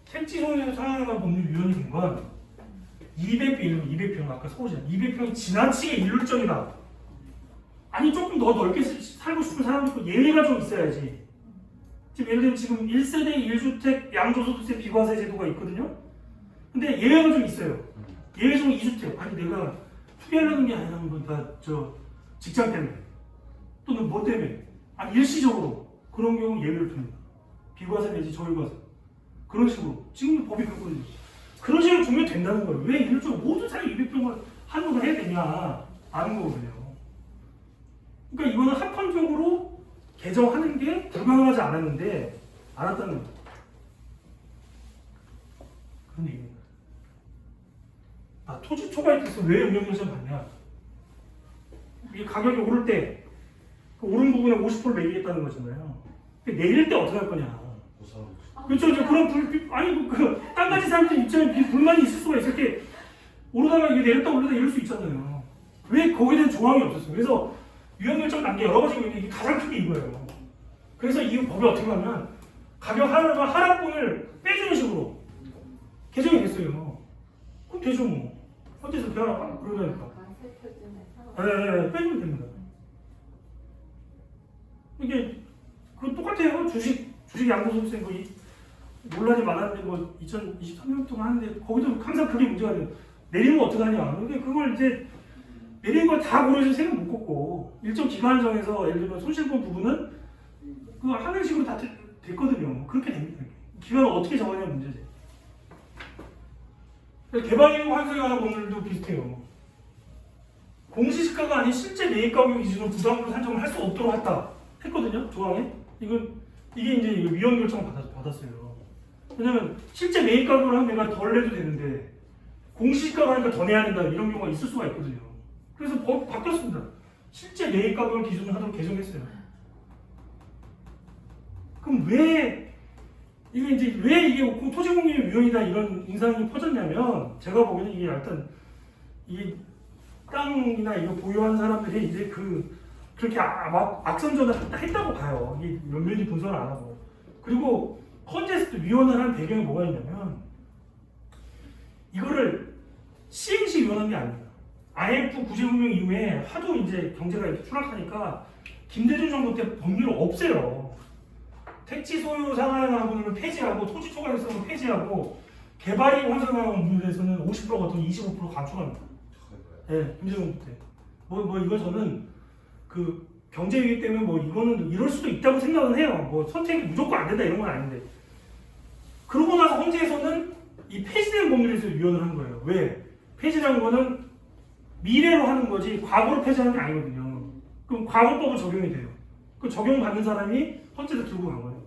택지 소유에서 상환한 법률 위헌이 된 건 200평, 아까 서울시장 200평이 지나치게 일률적이다. 아니 조금 더 넓게 살고 싶은 사람도 있고 예외가 좀 있어야지. 지금 예를 들면 지금 1세대 1주택 양도소득세 비과세 제도가 있거든요. 근데 예외가 좀 있어요. 예외 중 2주택. 아니 내가 투기하려는 게 아니라는 건 다 직장 때문에 또는 뭐 때문에 아니 일시적으로 그런 경우 예외를 둡니다. 비과세 내지 저율과세 그런 식으로 지금 법이 그렇거든요. 그런 식으로 주면 된다는 거예요. 왜 일률적으로 모든 사람이 200평을 한도를 해야 되냐 아는 거거든요. 그러니까 이거는 합헌적으로 개정하는 게 불가능하지 않았는데 알았다는 거예요. 그런 얘기입니다. 토지 초과익에서 왜 운영요청 받냐? 이 가격이 오를 때, 그 오른 부분에 50% 매기겠다는 거잖아요. 내릴 때 어떻게 할 거냐? 그렇죠. 그런 딴 가지 사람들 입장에 불만이 있을 수가 있을 때 오르다가 이게 내렸다 올르다 이럴 수 있잖아요. 왜 거기에 대한 조항이 없었어요? 그래서 위헌결정 난 게 여러 가지가 있는데 이게 가장 크게 이거예요. 그래서 이 법이 어떻게 하면 가격 하락분을 빼주는 식으로 개정이 됐어요. 그럼 되죠 뭐. 어째서 대화를 그러다니까. 네, 빼주면 됩니다. 이게 그 똑같아요. 주식 양도소득세 뭐 논란이 많았는데 뭐 2023년 동안 하는데 거기도 항상 그게 문제가 돼요. 내리면 어떡하냐. 근데 그걸 이제 내린 걸 다 고려해서 세금 못 걷고 일정 기간을 정해서 예를 들면 손실본 부분은 그 하는 식으로 다 됐거든요. 그렇게 됩니다. 기간을 어떻게 정하냐 문제지. 개발이익 환수에 관한 법률도 비슷해요. 공시지가가 아닌 실제 매입 가격 기준으로 부담으로 산정을 할 수 없도록 했다. 했거든요. 조항에. 이게 이제 위헌 결정을 받았어요. 왜냐면 실제 매입 가격으로 하면 내가 덜 내도 되는데 공시지가가 하니까 더 내야 된다 이런 경우가 있을 수가 있거든요. 그래서 법 바뀌었습니다. 실제 매입 가격을 기준으로 하도록 개정했어요. 그럼 왜 이게 토지공유 위헌이다 이런 인상이 퍼졌냐면 제가 보기에는 이게 일단 이 땅이나 이거 보유한 사람들이 이제 그렇게 막 악선전을 했다고 봐요. 이게 면밀히 분석을 안 하고. 그리고 헌재에서도 위헌을 한 배경이 뭐가 있냐면 이거를 시행시 위헌한 게 아닙니다. IMF 구제금융 이후에 하도 이제 경제가 이렇게 추락하니까 김대중 정부 때 법률을 없애요. 택지 소유 상한하고는 폐지하고 토지 초과액성을 폐지하고 개발이익 환수상한 법률에서는 50% 같은 25% 감축합니다. 네, 김대중 정부 때. 이거 저는 그 경제 위기 때문에 뭐 이거는 이럴 수도 있다고 생각은 해요. 뭐 선택이 무조건 안 된다 이런 건 아닌데. 그러고 나서 헌재에서는 이 폐지된 법률에서 위헌을 한 거예요. 왜? 폐지라는 거는 미래로 하는 거지 과거로 폐지하는 게 아니거든요. 그럼 과거법은 적용이 돼요. 그 적용받는 사람이 헌재로 들고 간 거예요.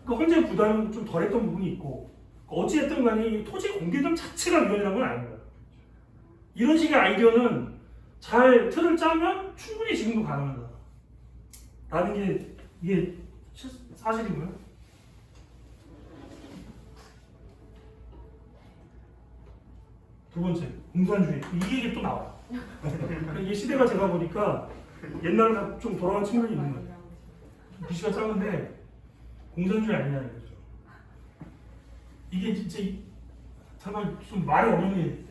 그 헌재 부담은 좀 덜했던 부분이 있고 어찌됐든 간에 토지 공개점 자체가 위헌이라는 건 아닙니다. 이런 식의 아이디어는 잘 틀을 짜면 충분히 지금도 가능하다. 라는 게 이게 사실이고요. 두 번째, 공산주의. 이게 또 나와요. 이 시대가 제가 보니까 옛날로 좀 돌아간 측면이 있는 거예요. 글씨가 작은데 공산주의 아니냐 이거죠. 이게 진짜 정말 좀 말이 어려운데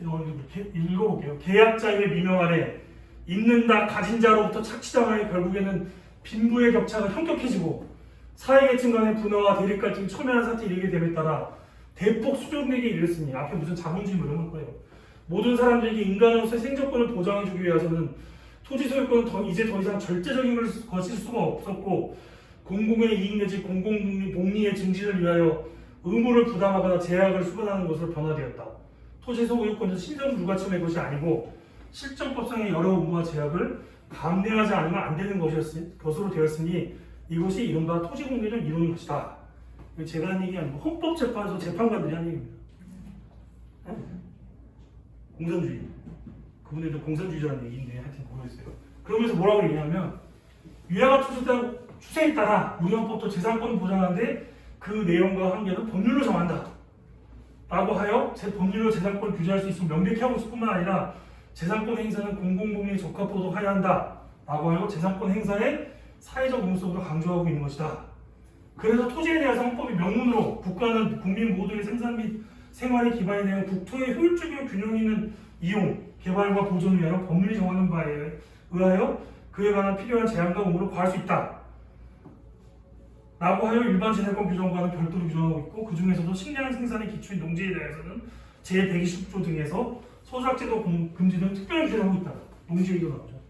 읽어볼게요. 계약자의 미명 아래 있는 가진 자로부터 착취당하여 결국에는 빈부의 격차가 현격해지고 사회계층 간의 분화와 대립갈등이 첨예한 사태에 이르게 됨에 따라 대폭 수정되게 이르렀으니 앞에 무슨 자본주의 뭐 이런 거예요. 모든 사람들에게 인간으로서의 생존권을 보장해주기 위해서는 토지 소유권은 이제 더 이상 절대적인 것을 거칠 수가 없었고 공공의 이익 내지 공공복리의 증진을 위하여 의무를 부담하거나 제약을 수반하는 것으로 변화되었다. 토지 소유권은 신성 불가침의 것이 아니고 실정법상의 여러 의무와 제약을 감내하지 않으면 안 되는 것으로 되었으니 이것이 이른바 토지공개적 이론인 것이다. 제가 한 얘기 아니고 헌법재판소 재판관들이 한 얘기입니다. 공산주의. 그분들도 공산주의자라는 얘기인데 하여튼 모르겠어요. 그러면서 뭐라고 얘기하면 위와 같은 추세에 따라 우리헌법도 재산권을 보장하는데 그 내용과 한계는 법률로 정한다. 라고 하여 법률로 재산권을 규제할 수 있으면 명백히 하고 있을 뿐만 아니라 재산권 행사는 공공복리에 적합하도록 해야 한다. 라고 하여 재산권 행사의 사회적 의무성으로 강조하고 있는 것이다. 그래서 토지에 대해서 헌법이 명문으로 국가는 국민 모두의 생산 및 생활에 기반이 되는 국토의 효율적이고 균형 있는 이용, 개발과 보존을 위하여 법률이 정하는 바에 의하여 그에 관한 필요한 제한과 의무를 구할 수 있다. 라고 하여 일반 재산권 규정과는 별도로 규정하고 있고 그 중에서도 식량 생산의 기초인 농지에 대해서는 제120조 등에서 소작제도 금지 등 특별히 규정하고 있다. 농지 얘기가 나오죠.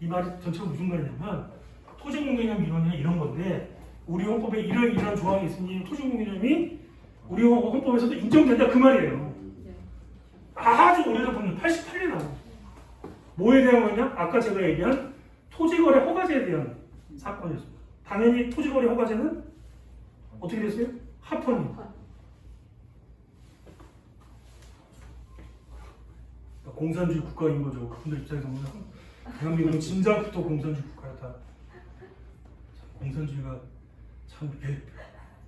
이 말이 전체가 무슨 말이냐면 토지공개념 이론이나 이런 건데 우리 헌법에 이러한 조항이 있으니 토지공개념이 우리 헌법에서도 인정된다 그 말이에요. 아주 오래전 법률 88년 나와요. 뭐에 대한 거냐? 아까 제가 얘기한 토지거래 허가제에 대한 사건이었습니다. 당연히 토지거래 허가제는 어떻게 됐어요? 하퍼님. 공산주의 국가인 거죠. 그분들 입장에서는 대한민국은 진작부터 공산주의 국가였다. 공산주의가 참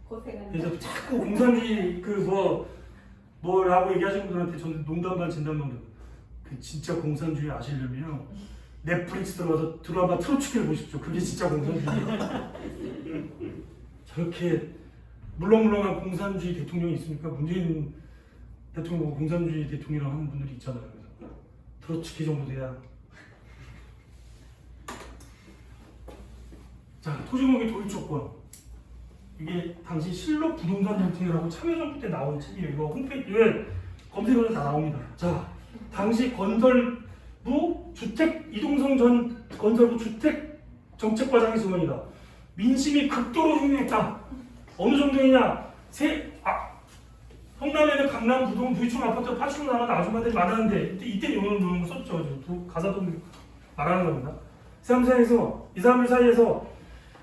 고생한다. 그래서 자꾸 공산주의 뭐라고 얘기하시는 분들한테 저는 농담반 진담반 그 진짜 공산주의 아시려면요 넷플릭스 들어가서 드라마 트로츠키를 보십시오. 그게 진짜 공산주의예요. 저렇게 물렁물렁한 공산주의 대통령이 있으니까 문재인 대통령 공산주의 대통령이라고 하는 분들이 있잖아요. 그래서 트로츠키 정도 돼야. 자, 토지공개 도입조건. 이게 당시 실록 부동산 정책이라고 참여정부 때 나온 책이에요. 이거 홈페이지에 검색하면 다 나옵니다. 자, 당시 건설부 주택 이동성 전 건설부 주택 정책과장의 증언이다. 민심이 극도로 흉흉했다. 어느 정도이냐? 성남에는 강남 부동 부유층 아파트 파출로 나가는 아줌마들이 많았는데 이때 이런 거 썼죠. 가사도 말하는 겁니다. 세상에서 2, 3일 사이에서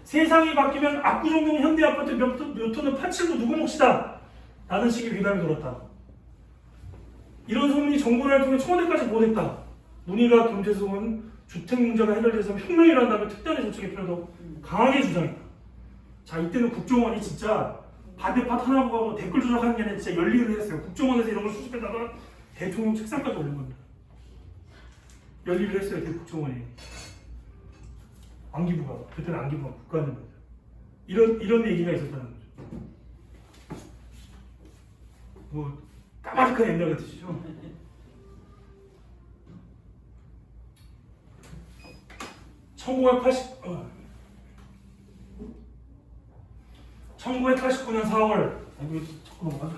세상이 바뀌면 압구정동 현대아파트 몇 호는 파칠로 누구 몫이다 라는 식의 괴담이 돌았다. 이런 소문이 정권을 통해 청와대까지 보냈다. 문희가 경제성은 주택 문제가 해결돼서 혁명이라는 다음에 특단의 조치가 필요하다고 강하게 주장했다. 자, 이때는 국정원이 진짜 반대파 탄압하고 댓글 조작하는 게 아니라 진짜 열일을 했어요. 국정원에서 이런 걸 수집해다가 대통령 책상까지 올린 겁니다. 열일을 했어요. 국정원이. 안기부가. 그때는 안기부가 국가안전부입니다. 이런 얘기가 있었다는 거죠. 뭐 까마득한 옛날 같으시죠? (1989년 4월) 이거 자꾸 넘어가죠.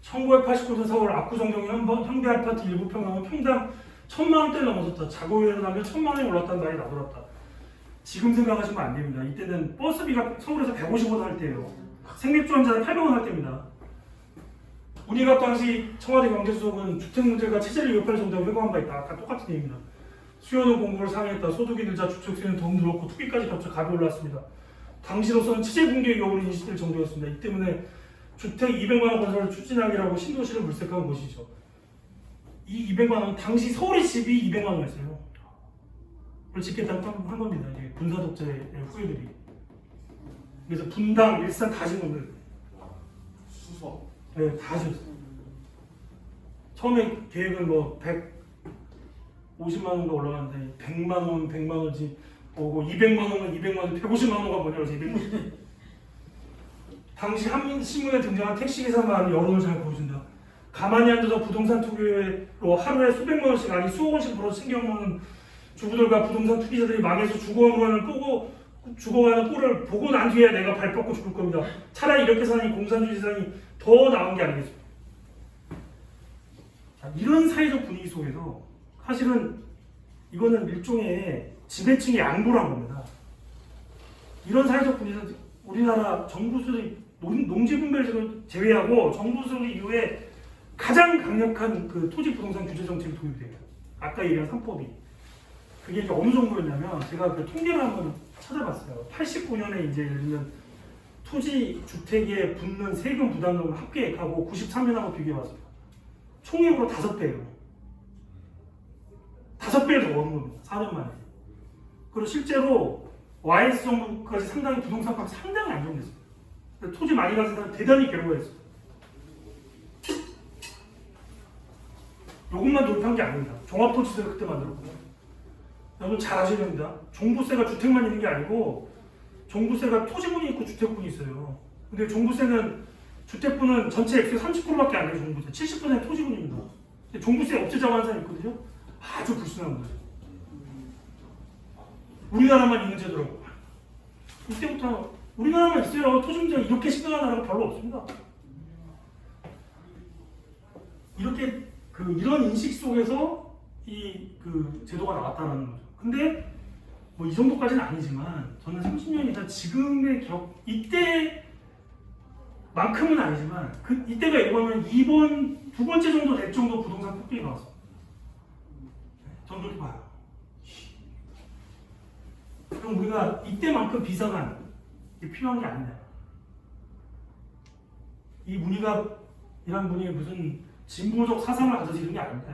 1989년 4월 압구정동 현대아파트 일부 평형은 평당 1,000만원대를 넘어섰다. 자고일을 하면 1,000만원이 올랐다는 말이 나돌았다. 지금 생각하시면 안 됩니다. 이때는 버스비가 서울에서 150원 할 때예요. 생맥주 한 잔에 800원 할 때입니다. 문희갑 당시 청와대 경제수석은 주택 문제가 체제를 위협할 정도로 회고한 바 있다. 아까 똑같은 얘기입니다. 수요는 공급을 상회했다. 소득이 늘자 주택수요는 더욱 늘었고 투기까지 겹쳐 값이 올랐습니다. 당시로서는 체제 붕괴 위협으로 인식될 정도였습니다. 이 때문에 주택 200만원 건설을 추진하기라고 신도시를 물색한 것이죠. 이 200만원, 당시 서울의 집이 200만원이었어요. 그걸 짓겠다고 한 겁니다. 이게 군사독재의 후예들이. 그래서 분당, 일산 다 지은 겁니다. 수석. 네, 다 지었어요. 처음에 계획은 뭐 150만원가 올라갔는데 100만원, 100만원지 오고 200만원은 200만원, 150만원가 뭐냐 그래서 200만원. 당시 한민신문에 등장한 택시기사 말은 여론을 잘 보여준다. 가만히 앉아서 부동산 투기로 하루에 수백만원씩 아니 수억원씩 벌어서 챙겨먹는 주부들과 부동산 투기자들이 망해서 죽어가는 꼴을 보고 난 뒤에 내가 발 뻗고 죽을 겁니다. 차라리 이렇게 사니 공산주의 세상이 더 나은 게 아니겠습니까? 자, 이런 사회적 분위기 속에서 사실은 이거는 일종의 지배층의 양보란 겁니다. 이런 사회적 분위기에서 우리나라 정부 수립 농지분배제를 제외하고 정부 수립 이후에 가장 강력한 그 토지 부동산 규제 정책이 도입이 돼요. 아까 얘기한 3법이. 그게 이제 어느 정도였냐면 제가 그 통계를 한번 찾아봤어요. 89년에 이제 예를 들면 토지 주택에 붙는 세금 부담금을 합계하고 93년하고 비교해봤습니다. 총액으로 5배예요. 5배를 더 얻은 겁니다. 4년 만에. 그리고 실제로 YS 정부까지 상당히 부동산 값이 상당히 안정됐어요. 토지 많이 가진 사람 대단히 괴로워했어요. 요것만 도입한 게 아닙니다. 종합토지세를 그때 만들었거든요. 여러분 잘 아셔야 됩니다. 종부세가 주택만 있는 게 아니고 종부세가 토지분이 있고 주택분이 있어요. 근데 종부세는 주택분은 전체 액수의 30%밖에 안 돼요. 종부세 70% 토지분입니다. 근데 종부세 없애자고 하는 사람이 있거든요. 아주 불순한 거예요. 우리나라만 있는 제도라고. 이때부터 우리나라만 있어요. 토지 문제가 이렇게 심각한 나라가 별로 없습니다. 이렇게 이런 인식 속에서 이 제도가 나왔다는 거죠. 근데 뭐 이 정도까지는 아니지만 저는 30년 이상 지금의 이때만큼은 아니지만 이때가 이거면 두 번째 정도 될 정도 부동산 폭등이 나왔어요. 저는 그렇게 봐요. 그럼 우리가 이때만큼 비상한 게 필요한 게 아니냐. 이 문희갑이라는 분이 무슨 진보적 사상을 가져서 이런 게 아닙니다.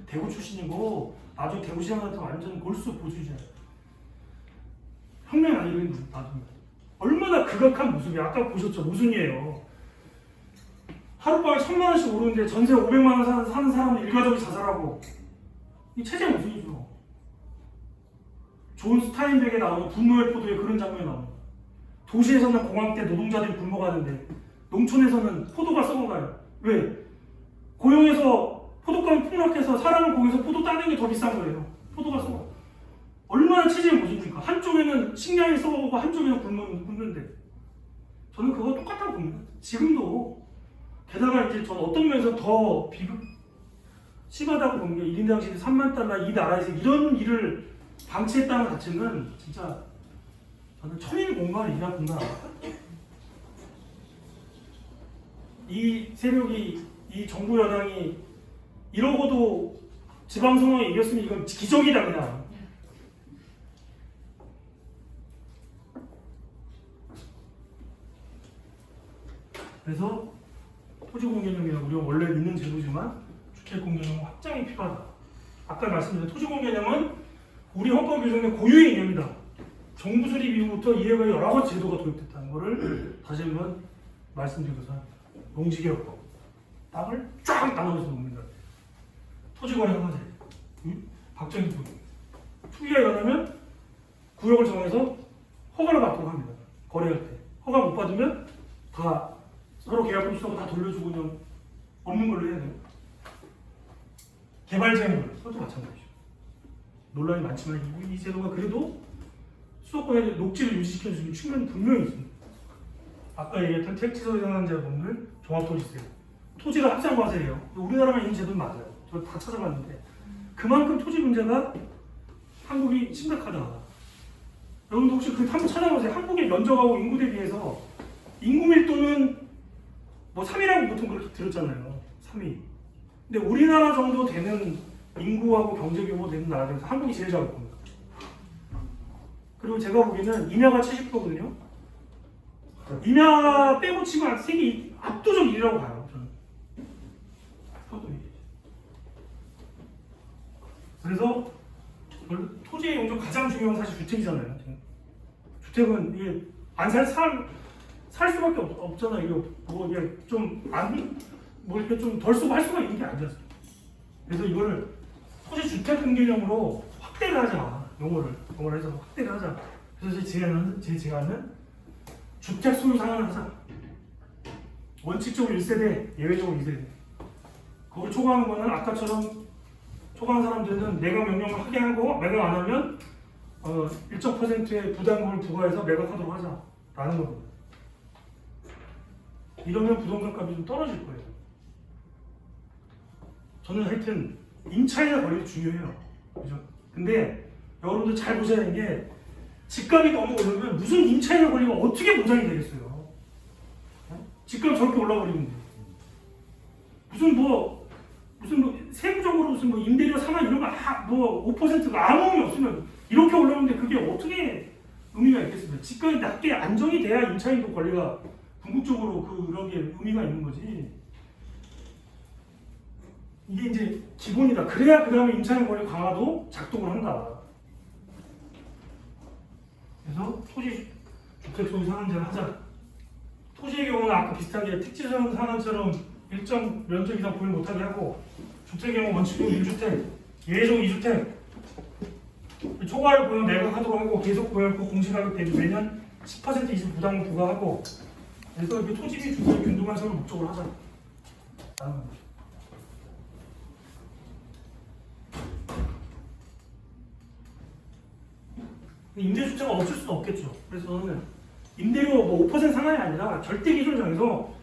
대구 출신이고 나중에 대구시장 같은 완전 골수 보수주의자. 혁명 아니면 나중에 얼마나 극악한 모습이야. 아까 보셨죠? 모순이에요. 하룻밤에 1,000만 원씩 오르는데 전세 500만 원 사는 사람은 일가족이 자살하고 이 체제 모순이죠. 존 스타인백에 나오는 분노의 포도에 그런 장면이 나옵니다. 도시에서는 공황 때 노동자들이 굶어가는데 농촌에서는 포도가 썩어가요. 왜? 고용에서 포도값이 폭락해서 사람을 고용해서 포도 따는 게 더 비싼 거예요. 포도가 썩어. 얼마나 체제의 모순입니까? 한쪽에는 식량이 썩어가고 한쪽에는 굶는데 저는 그거 똑같다고 봅니다. 지금도 게다가 이제 저는 어떤 면에서 더 비극 심하다고 보는 게 1인당 시대 3만 달러 이 나라에서 이런 일을 방치했다는 자체는 진짜 저는 천인 공간을 일하구나. 이 세력이 이 정부 여당이 이러고도 지방선거에 이겼으면 이건 기적이다 그냥. 그래서 토지공개념이라고 우리가 원래 있는 제도지만 주택공개념 확장이 필요하다. 아까 말씀드린 토지공개념은 우리 헌법 규정의 고유의 개념이다. 정부 수립 이후부터 이해가 여러 가지 제도가 도입됐다는 것을 다시 한번 말씀드리고자 합니다. 농지개혁법 땅을 쫙 나눠서 놓습니다. 토지거래 허가제 박정희 부 투기가 일어나면 구역을 정해서 허가를 받도록 합니다. 거래할 때 허가 못 받으면 다 서로 계약금 쓰고 다 돌려주고 그냥 없는 걸로 해야 돼요. 개발제한물 그것도 마찬가지죠. 논란이 많지만 이 제도가 그래도 수도권의 녹지를 유지시켜주는 측면이 분명히 있습니다. 아까 얘기했던 택지소 상한제법률 종합토지세 토지가 합산과세예요. 우리나라만 있는 제도는 맞아요. 저 다 찾아봤는데 그만큼 토지 문제가 한국이 심각하다. 여러분도 혹시 그 한번 찾아보세요. 한국의 면적하고 인구 대비해서 인구 밀도는 뭐 3위라고 보통 그렇게 들었잖아요. 3위. 근데 우리나라 정도 되는 인구하고 경제 규모 되는 나라 중에서 한국이 제일 작을 겁니다. 그리고 제가 보기에는 인하가 70%거든요. 인하 빼고 치면 세계 압도적 1위라고 봐요. 저는. 그래서 토지의 용도 가장 중요한 사실 주택이잖아요. 주택은 이게 살 수밖에 없잖아요. 이게 뭐 이게 뭐 이렇게 좀 덜 쓰고 할 수가 있는 게 아니잖아요. 그래서 이거를 토지 주택 공개념으로 확대를 하자. 용어를 해서 확대를 하자. 그래서 제 제안은 주택 소유 상한을 하자. 원칙적으로 1세대, 예외적으로 2세대. 거기 초과하는 거는 아까처럼 초과한 사람들은 매각 명령을 하게 하고 매각 안 하면 일정 퍼센트의 부담금을 부과해서 매각하도록 하자라는 겁니다. 이러면 부동산 값이 좀 떨어질 거예요. 저는 하여튼 임차인의 권리도 중요해요. 그죠? 근데 여러분들 잘 보셔야 되는 게 집값이 너무 오르면 무슨 임차인의 권리가 어떻게 보장이 되겠어요? 집값 저렇게 올라버리는데 무슨 세부적으로 무슨 임대료 상한 이런 거 5%가 아무 의미 없으면 이렇게 올라오는데 그게 어떻게 의미가 있겠습니까? 집값이 낮게 안정이 돼야 임차인도 권리가 궁극적으로 그런 게 의미가 있는 거지. 이게 이제 기본이다. 그래야 그 다음에 임차인 권리 강화도 작동을 한다. 그래서 토지 주택 소유 상한제를 하자. 토지의 경우는 아까 비슷하게 택지 상한처럼 일정 면적 이상 보유 못하게 하고 주택의 경우 원칙적으로 1주택, 예외적으로 2주택 초과를 보면 매각하도록 하고 계속 보유하고 공시가격 대비 매년 10% 이상 부담을 부과하고 그래서 이렇게 토지 및 주택의 균등한 사용을 목적으로 하자. 임대주택은 없을 수는 없겠죠. 그래서 저는 임대료 5% 상한이 아니라 절대 기준을 정해서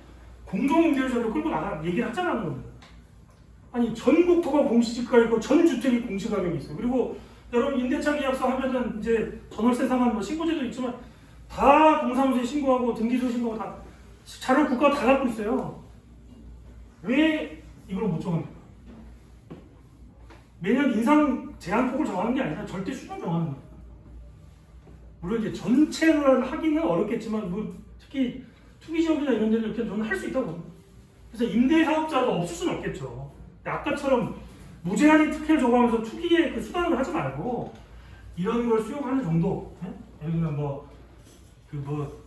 공동임대료제를 끌고 나가 얘기를 하자라는 겁니다. 아니 전국토가 공시지가이고 전 주택이 공시가격이 있어요. 그리고 여러분 임대차 계약서 하면은 이제 전월세 상한 신고제도 있지만 다 동사무소에 신고하고 등기소 신고하고 다 자료 국가가 다 갖고 있어요. 왜 이걸 못 정합니까? 매년 인상 제한폭을 정하는 게 아니라 절대 수준 정하는 거예요. 물론 이제 전체를 하기는 어렵겠지만 뭐 특히 투기 지역이나 이런 데는 이렇게 저는 할 수 있다고 봅니다. 그래서 임대 사업자가 없을 수는 없겠죠. 근데 아까처럼 무제한의 특혜를 줘가면서 투기의 그 수단을 하지 말고 이런 걸 수용하는 정도, 예를 들면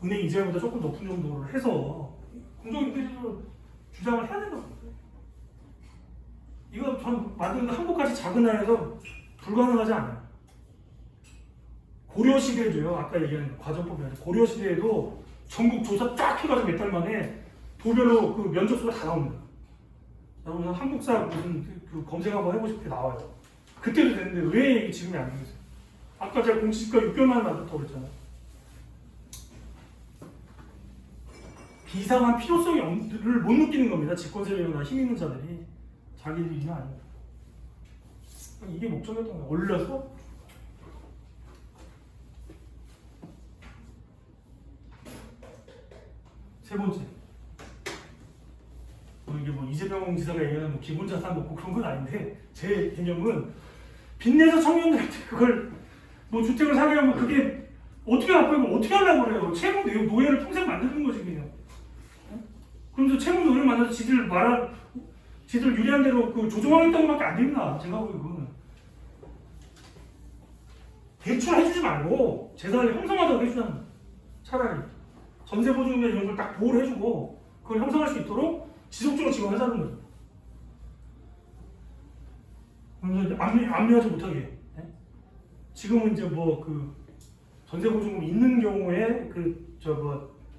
은행 이자보다 조금 높은 정도를 해서 공정임대제도를 주장을 해야 된다고 봅니다. 이거 전 만드는 한국까지 작은 나라에서 불가능하지 않아요. 고려 시대도요. 아까 얘기한 과정법이 아니라 고려 시대에도 전국 조사 쫙 해가지고 몇 달 만에 도별로 그 면적수가 다 나옵니다. 여러분 한국사 무슨 그 검색 한번 해보실 때 나와요. 그때도 됐는데 왜 이게 지금이 안 되겠어요? 아까 제가 공시지가 6개월 만에 만들었다고 그랬잖아요. 비상한 필요성을 못 느끼는 겁니다. 집권 세력이나 힘 있는 자들이 자기들 일이 아닙니다. 이게 목적이었던 거예요. 올려서 세 번째, 이게 뭐 이재명 지사가 얘기하는 뭐 기본 자산 먹고 그런 건 아닌데 제 개념은 빚내서 청년들한테 그걸 뭐 주택을 사게 하면 그게 어떻게 갚아요? 어떻게 하려고 그래요? 채무 노예를 평생 만드는 거지 그냥. 그러면서 채무 노예를 만들어서 지들 유리한 대로 그 조정하겠다는 것밖에 안 됩니다. 제가 보기에는 대출해주지 말고 재산을 형성하도록 해주자는 거예요. 차라리 전세보증이나 이런 걸 딱 보호를 해주고 그걸 형성할 수 있도록 지속적으로 지원하자는 거예요. 그러면서 압류하지 못하게. 지금은 이제 뭐 그 전세보증금 있는 경우에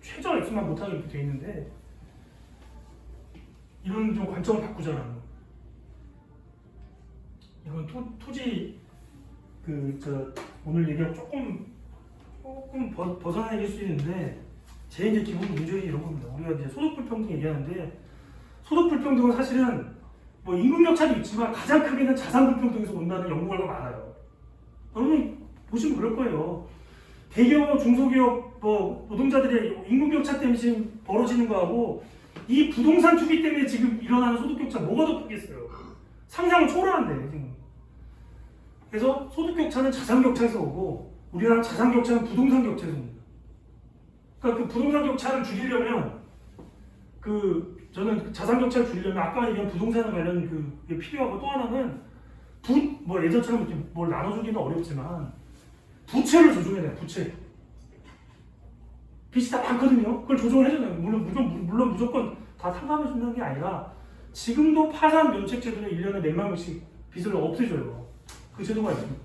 최저 액수만 못하게 이렇게 돼 있는데 이런 좀 관점을 바꾸자는 거예요. 이건 토지 오늘 얘기가 조금 벗어나길 수 있는데 제 이제 기본 문제는 이런 겁니다. 우리가 이제 소득 불평등 얘기하는데 소득 불평등은 사실은 뭐 임금 격차도 있지만 가장 크게는 자산 불평등에서 온다는 연구 결과가 많아요. 여러분 보시면 그럴 거예요. 대기업, 중소기업 노동자들의 임금 격차 때문에 지금 벌어지는 거하고 이 부동산 투기 때문에 지금 일어나는 소득 격차 뭐가 더 크겠어요? 상상을 초월하는데 지금. 그래서 소득 격차는 자산 격차에서 오고 우리나라 자산 격차는 부동산 격차에서 옵니다. 그러니까 그 부동산 격차를 줄이려면 저는 자산 격차를 줄이려면 아까 얘기한 부동산 관련 그게 필요하고 또 하나는 뭐 예전처럼 이렇게 뭘 나눠주기는 어렵지만 부채를 조정해야 돼요. 부채. 빚이 다 많거든요. 그걸 조정을 해줘요. 물론 무조건 다 탕감해준다는 게 아니라 지금도 파산 면책 제도는 1년에 몇만 원씩 빚을 없애줘요. 그 제도가 있습니다.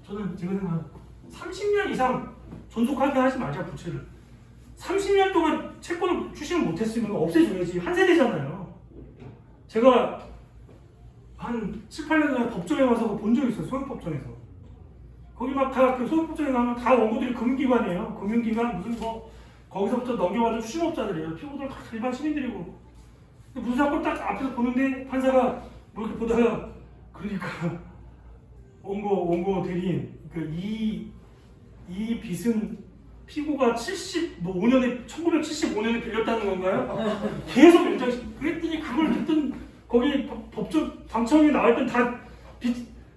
저는 제가 생각하는 30년 이상 존속하게 하지 말자 부채를. 30년 동안 채권을 출시를 못했으면 없애줘야지. 한 세대잖아요. 제가 한 7, 8년 전에 법정에 와서 본 적이 있어요. 소형법정에서. 거기 막 다 그 소형법정에 가면 다 원고들이 금융기관이에요. 금융기관 무슨 뭐 거기서부터 넘겨받은 추심업자들이에요. 피고들 다 일반 시민들이고. 근데 무슨 사건 딱 앞에서 보는데 판사가 뭐 이렇게 보다가 그러니까 원고 대리인 이 빚은 피고가 1975년에 빌렸다는 건가요? 계속 연장시키고 그랬더니 그걸 듣던 거기 법정 방청에 나올 땐 다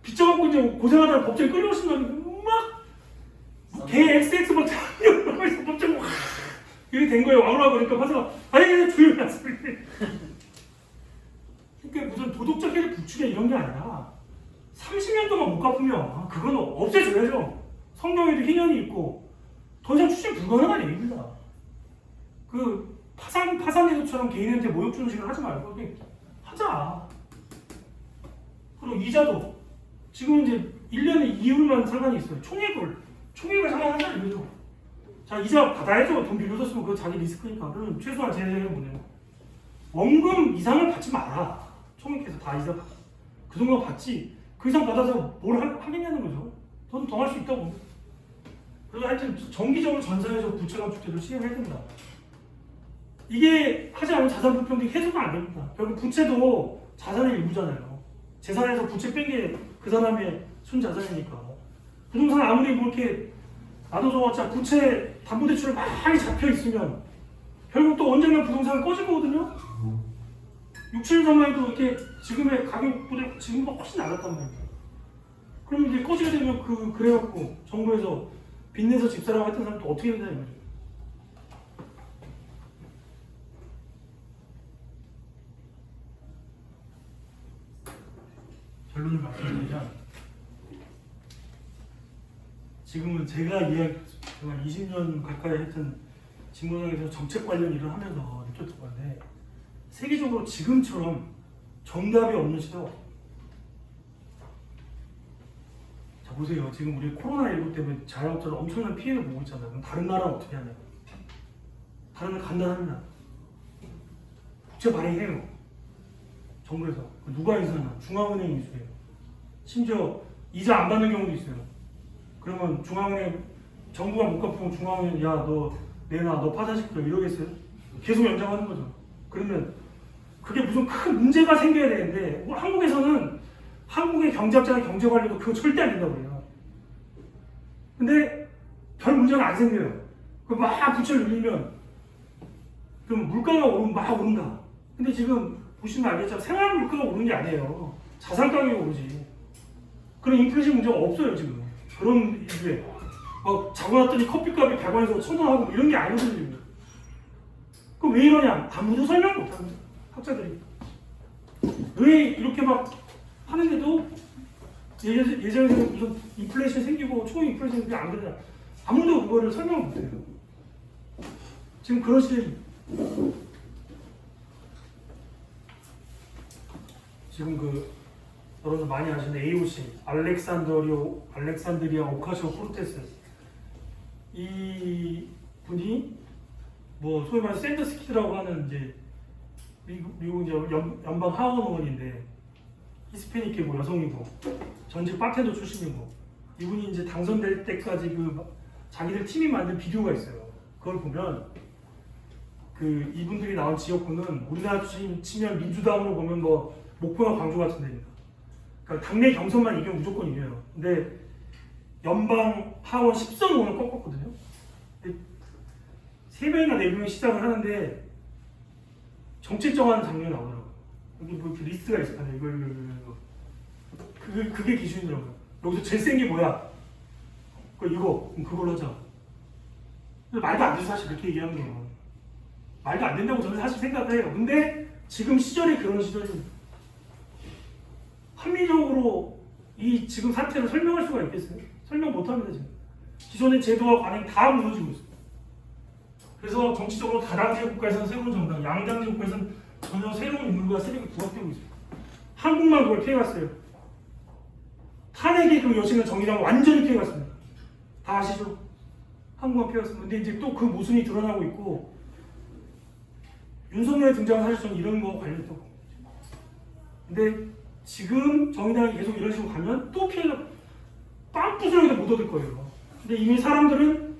빚져갖고 이제 고생하다가 법정에 끌려오신다는 막개 XX 막 이러면서 법정 막 이렇게 된 거예요. 와우라 그러니까 판사가 아니 조용히 하세요. 그러니까 무슨 도덕적 해를 부추겨 이런 게 아니라 30년 동안 못 갚으면 그건 없애줘야죠. 성경에도 희년이 있고 더 이상 추진 불가능한 얘기입니다. 그 파산해서처럼 개인한테 모욕 주는 식으로 하지 말고 그냥 하자. 그리고 이자도 지금 이제 1년에 2월만 상관이 있어요. 총액을 상관하자 이거죠. 자 이자 받아야죠. 돈 빌려줬으면 그거 자기 리스크니까. 그럼 최소한 제 생각은 뭐냐면 원금 이상을 받지 마라. 총액해서 다 이자 그 정도 받지. 그 이상 받아서 뭘 하겠냐는 거죠. 저는 더 할 수 있다고 봅니다. 그래서 하여튼 정기적으로 전사해서 부채감축제를 시행해야 된다. 이게 하지 않으면 자산 불평등이 해소가 안 됩니다. 결국 부채도 자산의 일부잖아요. 재산에서 부채 뺀 게 그 사람의 순자산이니까. 부동산 아무리 뭐 이렇게 놔둬줘봤자 부채 담보대출을 많이 잡혀 있으면 결국 또 언젠가 부동산은 꺼질 거거든요. 6, 7년 전만 해도 이렇게 지금의 가격보다 지금보다 훨씬 낮았단 말이에요. 그럼 이제 꺼지게 되면 그래갖고 정부에서 빚내서 집 사라고 했던 사람도 어떻게 된다 이거죠. 결론을 말씀드리면 지금은 제가 20년 가까이 했던 직무상에서 정책 관련 일을 하면서 느꼈던 건데 세계적으로 지금처럼 정답이 없는 시대가 없어요. 자 보세요. 지금 우리 코로나19 때문에 자영업자들 엄청난 피해를 보고 있잖아요. 그럼 다른 나라는 어떻게 하냐? 다른 나라 간단합니다. 국채 발행해요. 정부에서. 누가 인수하나? 중앙은행이 인수해요. 심지어 이자 안 받는 경우도 있어요. 그러면 중앙은행 정부가 못 갚으면 중앙은행 야 너 내놔 너 파산시켜 이러겠어요? 계속 연장하는 거죠. 그러면 그게 무슨 큰 문제가 생겨야 되는데 뭐 한국에서는 한국의 경제학자나 경제관료도 그거 절대 안 된다고 그래요. 근데 별 문제가 안 생겨요. 막 부채를 늘리면 그럼 물가가 오르면 막 오른다. 근데 지금 보시면 알겠지만 생활 물가가 오르는 게 아니에요. 자산 가격이 오르지. 그런 인플레이션 문제가 없어요 지금. 그런 이게 자고 났더니 커피값이 100원에서 1000원 하고 이런 게 아니거든요. 그럼 왜 이러냐? 아무도 설명 못합니다. 학자들이. 왜 이렇게 막 하는데도 예전에 무슨 인플레이션 생기고 초인플레이션 생기고 안 되냐? 아무도 그거를 설명 못해요. 지금 그런 시대입니다. 지금 여러분들 많이 아시는 AOC 알렉산드리아 오카시오 코르테스 이 분이 뭐 소위 말해서 샌더스 키드라고 하는 이제 미국 이제 연방 하원 의원인데 히스패닉이고 여성이고 전직 바텐더 출신이고 이분이 이제 당선될 때까지 자기들 팀이 만든 비디오가 있어요. 그걸 보면 이분들이 나온 지역구는 우리나라 치면 민주당으로 보면 뭐 목포나 광주 같은 데입니다. 그러니까 당내 경선만 이기면 무조건 이겨요. 근데 연방 하원 10선 의원을 꺾었거든요. 3명이나 4명이 시작을 하는데 정책 정하는 장면이 나오더라고요. 여기 뭐 이렇게 리스트가 있어요. 이거. 그게 기준이더라고요. 여기서 제일 센 게 뭐야? 이거. 그럼 그걸로 하자. 말도 안 돼서 사실 그렇게 얘기하는 거예요. 말도 안 된다고 저는 사실 생각을 해요. 근데 지금 시절이 그런 시절입니다. 합리적으로 이 지금 사태를 설명할 수가 있겠어요? 설명 못합니다 지금. 기존의 제도와 관행이 다 무너지고 있어요. 그래서 정치적으로 다당제 국가에서는 새로운 정당, 양당제 국가에서는 전혀 새로운 인물과 세력이 부각되고 있어요. 한국만 그걸 피해갔어요. 탄핵의 그 여신을 정의당은 완전히 피해갔습니다. 다 아시죠? 한국만 피해갔습니다. 근데 이제 또 그 모순이 드러나고 있고 윤석열의 등장은 사실 저는 이런 거 관련했다고 봅니다. 근데 지금 정의당이 계속 이런 식으로 가면 또 피해가 빵 부스러기도 못 얻을 거예요. 근데 이미 사람들은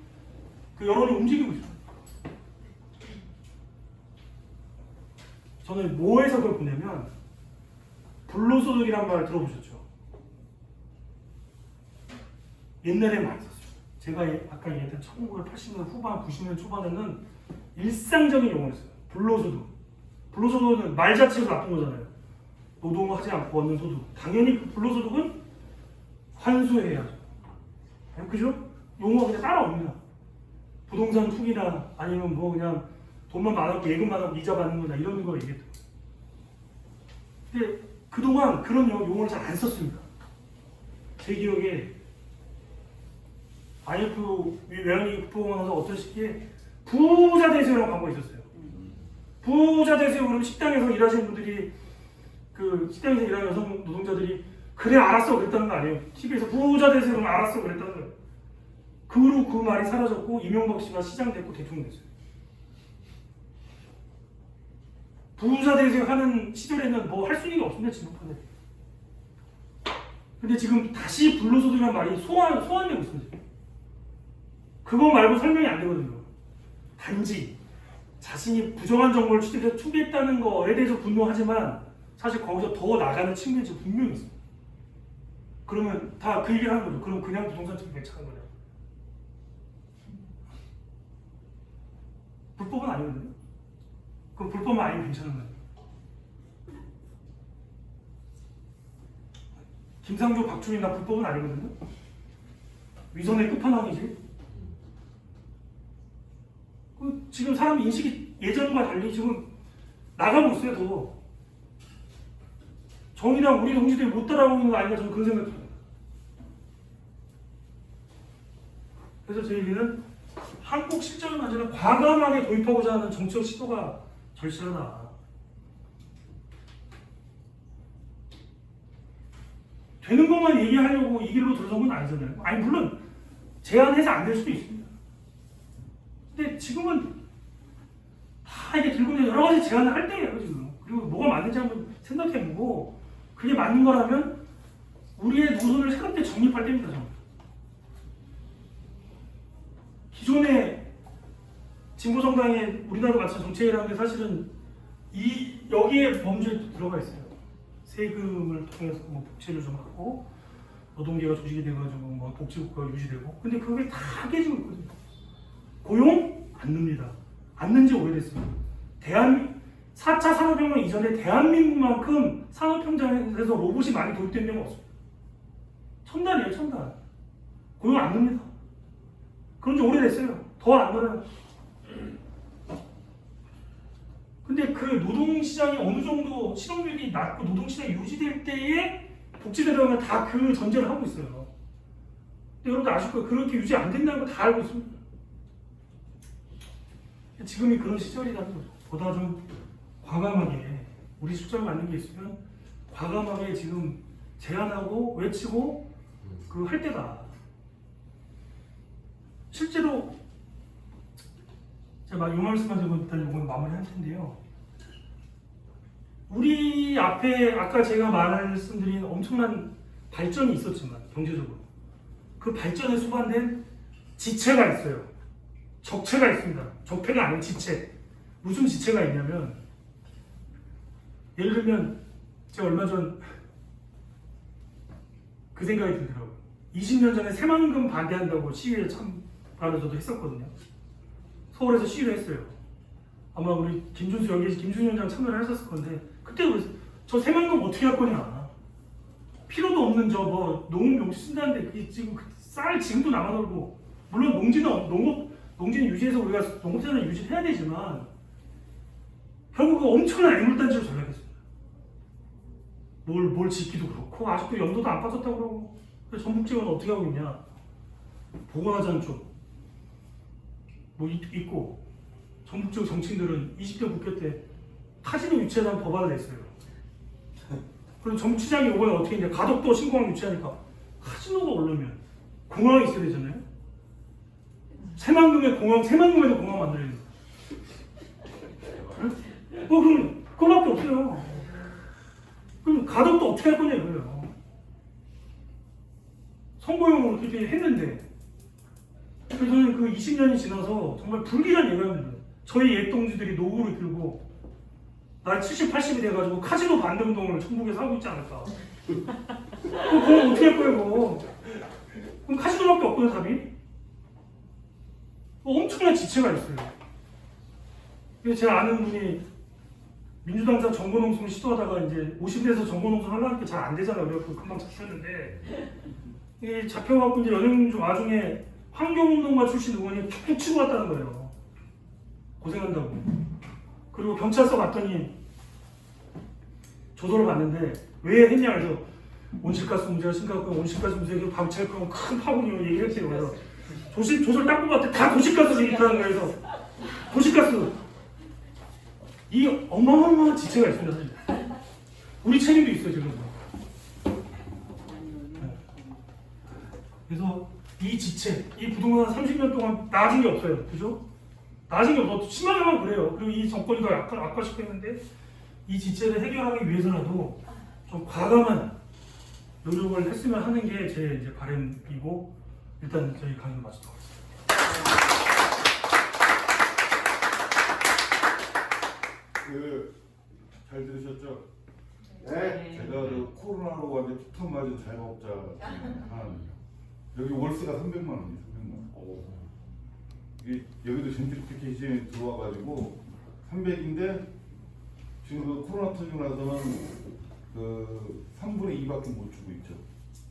여론이 움직이고 있어요. 저는 뭐에서 그걸 보냐면 불로소득이란 말을 들어보셨죠? 옛날에 많이 썼어요. 제가 아까 얘기했던 1980년 후반, 90년 초반에는 일상적인 용어를 써요. 불로소득. 불로소득은 말 자체가 나쁜 거잖아요. 노동을 하지 않고 얻는 소득. 당연히 불로소득은 환수해야죠. 그죠? 용어가 그냥 따라옵니다. 부동산 투기나 아니면 뭐 그냥 돈만 많았고 예금만 하고 이자 받는 거나 이런 거 얘기했던 거예요. 근데 그동안 그런 용어를 잘 안 썼습니다. 제 기억에 IMF 외환위기 극복하고 나서 어떤 시기에 부자 되세요라고 광고가 있었어요. 부자 되세요. 그러면 식당에서 일하시는 분들이 식당에서 일하는 여성 노동자들이 그래 알았어 그랬다는 거 아니에요. TV에서 부자 되세요 그러면 알았어 그랬다는 거예요. 그 후로 그 말이 사라졌고 이명박 씨가 시장 됐고 대통령 됐어요. 부자 되세요 하는 시절에는 뭐 할 수 있는 게 없습니다. 지금까지. 근데 지금 다시 불로소득이라는 말이 소환되고 있습니다. 그거 말고 설명이 안 되거든요. 단지 자신이 부정한 정보를 취득해서 투기했다는 거에 대해서 분노하지만 사실 거기서 더 나가는 측면이 지금 분명히 있습니다. 그러면 다 그 얘기를 하는 거죠. 그럼 그냥 부동산 투기 배척한 거냐? 불법은 아니거든요. 그럼 불법은 아니면 괜찮은 거예요. 김상조, 박주민 나 불법은 아니거든요. 위선의 끝판왕이지. 지금 사람 인식이 예전과 달리 지금 나가고 있어요. 더 정의당 우리 동지들이 못 따라오는 거 아닌가 저는 그런 생각합니다. 그래서 저희는 한국 실정을 완전히 과감하게 도입하고자 하는 정치적 시도가 절실하다. 되는 것만 얘기하려고 이 길로 들어선 건 아니잖아요. 아니 물론 제안해서 안 될 수도 있습니다. 근데 지금은 다 이게 들고 있는 여러 가지 제안을 할 때예요 지금. 그리고 뭐가 맞는지 한번 생각해보고 그게 맞는 거라면 우리의 노선을 새롭게 정립할 때입니다. 저는. 기존의 진보정당의 우리나라 맞춘 정책이라는 게 사실은 여기에 범죄에 들어가 있어요. 세금을 통해서 뭐 복지를 좀 하고 노동계가 조직이 돼가지고 뭐 복지국가가 유지되고 근데 그게 다 깨지고 있거든요. 고용 안 늡니다. 안 는 지 오래됐습니다. 4차 산업혁명 이전에 대한민국만큼 산업현장에서 로봇이 많이 도입된 데가 없습니다. 첨단이에요, 첨단. 고용 안 늡니다. 그런 지 오래됐어요. 더 안 늘어요. 근데 그 노동시장이 어느 정도 실업률이 낮고 노동시장이 유지될 때에 복지대로는 다 그 전제를 하고 있어요. 근데 여러분들 아실 거예요. 그렇게 유지 안 된다는 거 다 알고 있습니다. 지금이 그런 시절이라는 거죠. 보다 좀 과감하게 우리 숫자가 맞는 게 있으면 과감하게 지금 제안하고 외치고 그 할 때다. 실제로 제가 이 말씀만 드리고 일단 이건 마무리할 텐데요. 우리 앞에 아까 제가 말씀드린 엄청난 발전이 있었지만 경제적으로 그 발전에 수반된 지체가 있어요. 적체가 있습니다. 적폐가 아닌 지체. 무슨 지체가 있냐면 예를 들면 제가 얼마 전 그 생각이 들더라고요. 20년 전에 새만금 반대한다고 시위에 참가를 저도 했었거든요. 서울에서 시위를 했어요. 아마 우리 김준수 여기 김준수 위원장 참여를 하셨을 건데 그때도 그랬어요. 저 새만금 어떻게 할 거냐. 필요도 없는 저 뭐 농업 쓴다는데 그게 지금 쌀 지금도 남아돌고 물론 농지는 유지해서 우리가 농업생산을 유지해야 되지만 결국 그 엄청난 애물단지로 전락했습니다. 뭘 짓기도 그렇고 아직도 연도도 안 빠졌다고 그러고 전북 지역은 어떻게 하고 있냐. 보건하자는 쪽 뭐 있고 전북 지역 정치인들은 20대 국회 때 카지노 유치하자는 법안을 냈어요. 그럼 정치장이 이번에 어떻게 했냐. 가덕도 신공항 유치하니까 카지노가 오르면 공항이 있어야 되잖아요. 새만금에도 공항 만들어야 돼요. 그럼 그거밖에 없어요. 그럼 가덕도 어떻게 할 거냐 이거예요. 선거용으로 그렇게 했는데 그래서 저는 그 20년이 지나서 정말 불길한 예감입니다. 저희 옛 동지들이 노후를 들고 나이 70, 80이 돼가지고 카지노 반대운동을 전국에서 하고 있지 않을까. 그럼 어떻게 할 거예요 그거. 그럼 카지노밖에 없거든요 답이. 엄청난 지체가 있어요. 그래서 제가 아는 분이 민주당에서 정보농성 시도하다가 이제 50대에서 정보농성 하려는 게 잘 안 되잖아요. 그래서 금방 잡혔는데 이게 잡혀갖고 이제 연행 와중에 환경운동가 출신 의원이 툭 치고 갔다는 거예요. 고생한다고. 그리고 경찰서 갔더니 조서를 봤는데 왜 했냐 그래서 온실가스 문제가 심각하고 온실가스 문제가 방치할 큰 파국이라고 얘기를 했어요. 그래서 조서를 딱 뽑았더니 다 도시가스 얘기하는 거예요. 그래서 도시가스 이 어마어마한 지체가 있습니다. 사실. 우리 책임도 있어요 지금. 그래서 이 지체, 이 부동산 30년 동안 나아진 게 없어요. 그죠? 나아진 게 없어. 심하게만 그래요. 그리고 이 정권이 더 악화시켰는데 이 지체를 해결하기 위해서라도 좀 과감한 노력을 했으면 하는 게 제 이제 바람이고 일단 저희 강의를 마치도록 하겠습니다. 잘 들으셨죠? 네. 제가 그 코로나로 완전 폭탄 맞은 자영업자 하나입니다. 여기 월세가 300만 원이에요. 300만 원. 이게 여기도 젠트리피케이션이 들어와가지고 300인데 지금 그 코로나 터지고 나서는 그 3분의 2밖에 못 주고 있죠.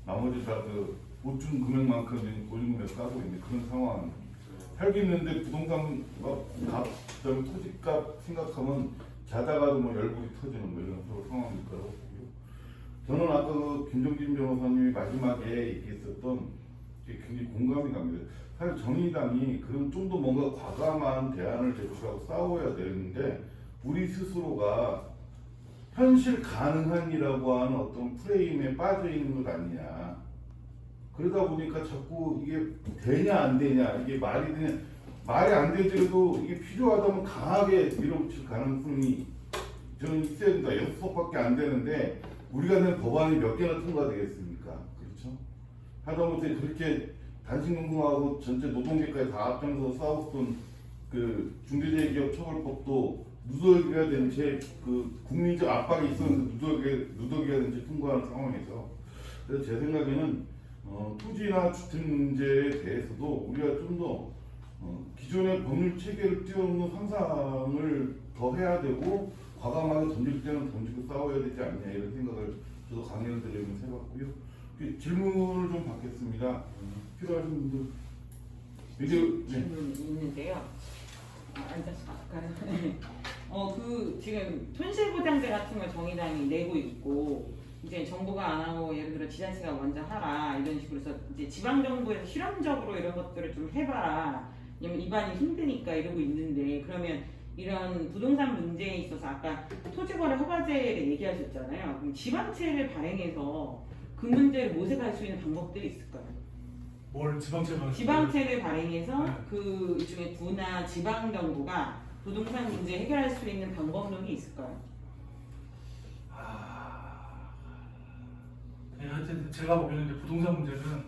나머지 다 그 보증 금액만큼 보증 금액 까고 있는 그런 상황. 살겠는데 부동산 값, 그다음에 토지값 생각하면 자다가도 뭐 열불이 터지는 뭐 이런 그런 상황일 거라고 보고요. 저는 아까 그 김종진 변호사님이 마지막에 얘기했었던 게 굉장히 공감이 갑니다. 사실 정의당이 그런 좀 더 뭔가 과감한 대안을 제출하고 싸워야 되는데 우리 스스로가 현실 가능한이라고 하는 어떤 프레임에 빠져 있는 것 아니냐. 그러다 보니까 자꾸 이게 되냐 안 되냐, 이게 말이 되냐, 말이 안 되더라도 이게 필요하다면 강하게 밀어붙일 가능성이 저는 있어야 된다. 6석밖에 안 되는데 우리가 낸 법안이 몇 개나 통과되겠습니까? 그렇죠? 하다못해 그렇게 단식농성하고 전체 노동계까지 다 앞장서서 싸웠던 그 중대재해기업처벌법도 누더기가 된 채 그 국민적 압박이 있었는데 누더기가 된 채 통과하는 상황에서, 그래서 제 생각에는 토지나 주택 문제에 대해서도 우리가 좀 더 기존의 법률 체계를 뛰어넘는 상상을 더 해야 되고 과감하게 던질 때는 던지고 싸워야 되지 않냐 이런 생각을 저도 강연을 드리면서 해봤고요. 질문을 좀 받겠습니다. 필요하신 분들. 질문이 있는데요. 앉아서 할까요? 그 지금 손실보장제 같은 걸 정의당이 내고 있고 이제 정부가 안 하고 예를 들어 지자체가 먼저 하라 이런 식으로 해서 이제 지방 정부에서 실험적으로 이런 것들을 좀 해봐라. 왜냐면 입안이 힘드니까 이러고 있는데, 그러면 이런 부동산 문제에 있어서 아까 토지거래 허가제를 얘기하셨잖아요. 그럼 지방채를 발행해서 그 문제를 모색할 수 있는 방법들이 있을까요? 뭘 지방채가? 지방채를 발행해서 네. 그 일종의 구나 지방 정부가 부동산 문제 해결할 수 있는 방법론이 있을까요? 네, 하여튼 제가 보기에는 이제 부동산 문제는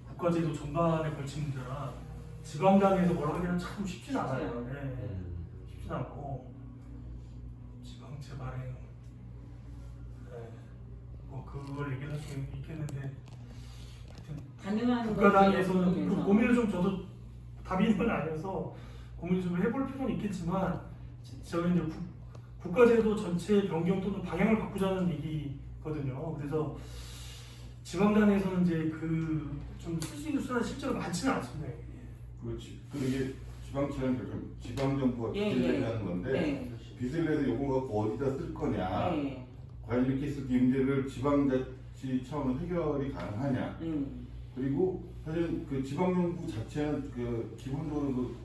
국가제도 전반에 걸친 문제라 지방단위에서 뭘 하기는 참 쉽진 않아요. 네. 쉽진 않고 지방채 발행, 네. 뭐 그걸 얘기할 수 있겠는데 가능한 국가 단위에서는 그 부분에서. 고민을 좀 저도 답이 있는 건 아니어서 고민을 좀 해볼 필요는 있겠지만 저는 이제 국가제도 전체 변경 또는 방향을 바꾸자는 얘기거든요. 그래서 지방 단위에서는 이제 그 좀 쓸 수 있는 수단이 실제로 많지는 않습니다. 그렇지. 그게 지방채는 그 지방 정부가 예, 빚을 예. 내는 건데 네. 빚을 내서 요거 갖고 어디다 쓸 거냐. 네. 과연 이렇게 했을 때 문제를 지방자치 차원으로 해결이 가능하냐. 그리고 사실 그 지방정부 자체는 그 기본적으로 그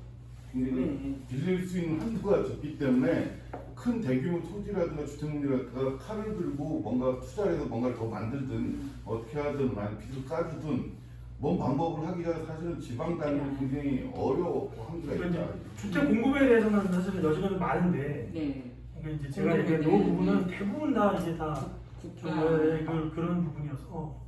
굉장히 빌릴 수 있는 한도가 적기 때문에 큰 대규모 토지라든가 주택 문제라든가 칼을 들고 뭔가 투자를 해서 뭔가를 더 만들든 어떻게 하든 많이 빚을 까주든 뭔 방법을 하기가 사실은 지방 단위는 굉장히 어려워 한계가 있다. 주택 공급에 대해서는 사실은 여지가 많은데 네. 그러니까 이제 제가 얘기한 이 부분은 대부분 다 이제 다 국가. 그런 부분이어서.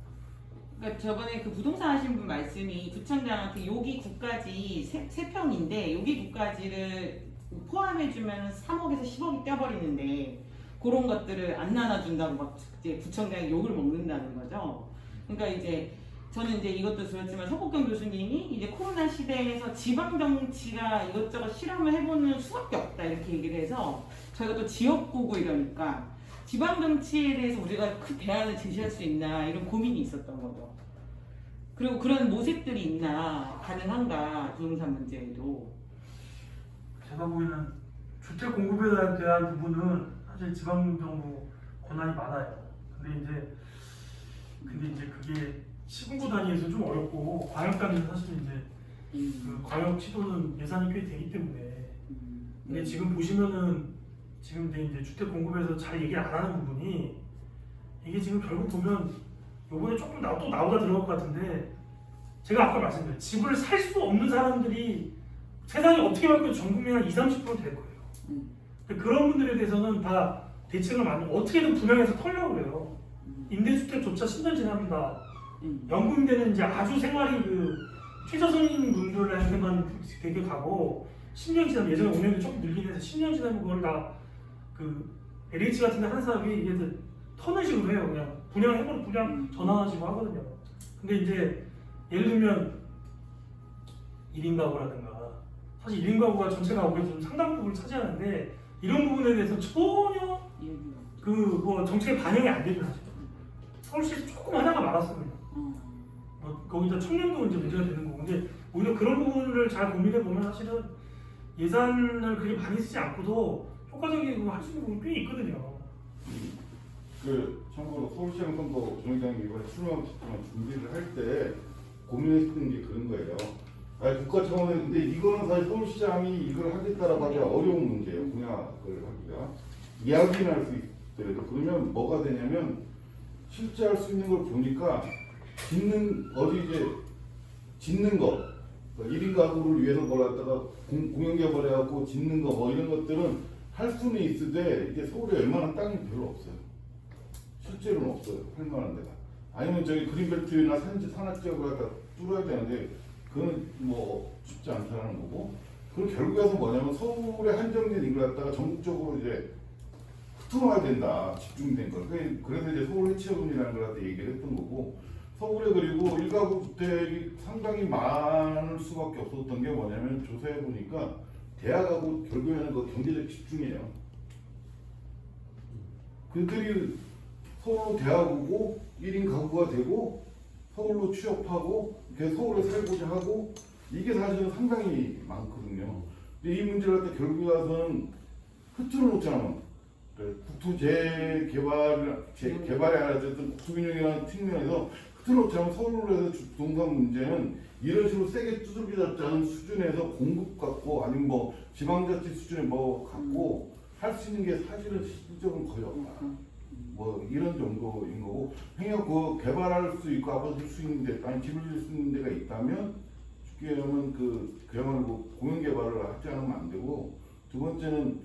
그러니까 저번에 그 부동산 하신 분 말씀이 구청장한테 여기 국가지 세 평인데 여기 국가지를 포함해주면 3억에서 10억이 떼버리는데 그런 것들을 안 나눠준다고 막 이제 구청장이 욕을 먹는다는 거죠. 그러니까 이제 저는 이제 이것도 들었지만 석국경 교수님이 이제 코로나 시대에서 지방 정치가 이것저것 실험을 해보는 수밖에 없다 이렇게 얘기를 해서 저희가 또 지역구고 이러니까 지방 정치에 대해서 우리가 그 대안을 제시할 수 있나 이런 고민이 있었던 거죠. 그리고 그런 모색들이 있나, 가능한가 부동산 문제에도. 제가 보기에는 주택 공급에 대한 부분은 사실 지방정부 권한이 많아요. 근데 이제 그게 시군구 단위에서 좀 어렵고 광역 단위는 사실 이제 그 광역 시도는 예산이 꽤 되기 때문에. 근데 지금 보시면은 지금 이제 주택 공급에서 잘 얘기 안 하는 부분이 이게 지금 결국 보면 요번에 조금 또 나보다 들어갈 것 같은데 제가 아까 말씀드린 집을 살 수 없는 사람들이 세상이 어떻게 바뀌어도 전 국민 한 20-30%될 거예요. 근데 그런 분들에 대해서는 다 대책을 만들고 어떻게든 분양해서 털려고 그래요. 임대주택조차 10년 지납니다. 연금대는 이제 아주 생활이 그 최저선인 분들한테만 되게 가고 10년 지나면 예전에 5년도 조금 늘긴 해서 10년 지나면 그걸 다 그 LH 같은 데 하는 사람이 이게 터는 식으로 해요. 그냥 분양해버려 분양 전환하시고 하거든요. 근데 이제 예를 들면 1인 가구라든가 사실 1인 가구가 전체 가구에서 좀 상당 부분을 차지하는데 이런 부분에 대해서 전혀 그 뭐 정책에 반영이 안 되죠. 사실. 서울시에서 조금 하다가 말았어요. 거기다 청년도 이제 문제가 되는 거고. 근데 오히려 그런 부분을 잘 고민해 보면 사실은 예산을 그렇게 많이 쓰지 않고도 효과적이고 할 수 있는 부분이 꽤 있거든요. 참고로 서울시장 선거 조정장이 이번에 출마하고 싶지만 준비를 할 때 고민했던 게 그런 거예요. 국가 차원에 근데 이거는 사실 서울시장이 이걸 하겠다라고 하기가 어려운 문제예요. 공약을 하기가 이야기는 할 수 있더라도 그러면 뭐가 되냐면 실제 할 수 있는 걸 보니까 짓는 거 1인 가구를 위해서 뭘 갖다가 공영 개발해갖고 짓는 거 뭐 이런 것들은 할 수는 있으되 이게 서울에 웬만한 땅이 별로 없어요. 실제로는 없어요. 할 만한 데가. 아니면 저기 그린벨트나 산악 지역을 갖다 뚫어야 되는데 그건 뭐 쉽지 않다는 거고. 그리고 결국에서 뭐냐면 서울에 한정된 이걸 갖다가 전국적으로 이제 흩어놔야 된다. 집중된 걸. 그래서 이제 서울 해체분이라는 걸 갖다 얘기를 했던 거고. 서울에 그리고 일가구 주택이 상당히 많을 수밖에 없었던 게 뭐냐면 조사해 보니까 대학하고 결국에는 그 경제적 집중이에요. 그들이 서울로 대학 오고 1인 가구가 되고 서울로 취업하고 서울에 살고자 하고 이게 사실은 상당히 많거든요. 근데 이 문제를 할 때 결국에 와서는 흐트러 놓잖아요. 국토 개발에 어쨌든 국토균형이라는 측면에서 흐트러 놓자면 서울에서 부동산 문제는 이런 식으로 세게 두들겨잡자는 수준에서 공급 갖고 아니면 뭐 지방자치 수준에 뭐 갖고 할 수 있는 게 사실은 실질적으로 거의 없다. 뭐 이런 정도인 거고 행여 그 개발할 수 있고 아파트 수 있는 데 아니 집을 질 수 있는 데가 있다면 쉽게 얘기하면 그야말로 공영 개발을 하지 않으면 안 되고 두 번째는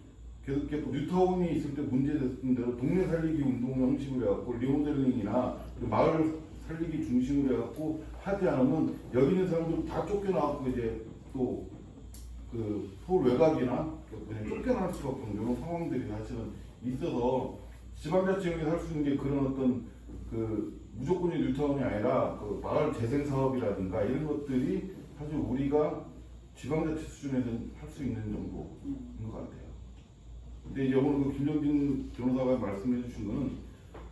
계속 뉴타운이 있을 때 문제됐던 대로 동네 살리기 운동 형식으로 해갖고 리모델링이나 마을 살리기 중심으로 해갖고 하지 않으면 여기 있는 사람들 다 쫓겨나갖고 이제 또 그 서울 외곽이나 그냥 쫓겨날 수밖에 없는 이런 상황들이 사실은 있어서 지방자치형이 할 수 있는 게 그런 어떤 그 무조건이 뉴타운이 아니라 그 마을 재생 사업이라든가 이런 것들이 사실 우리가 지방자치 수준에서는 할 수 있는 정도인 것 같아요. 근데 이제 오늘 그 김정진 변호사가 말씀해 주신 거는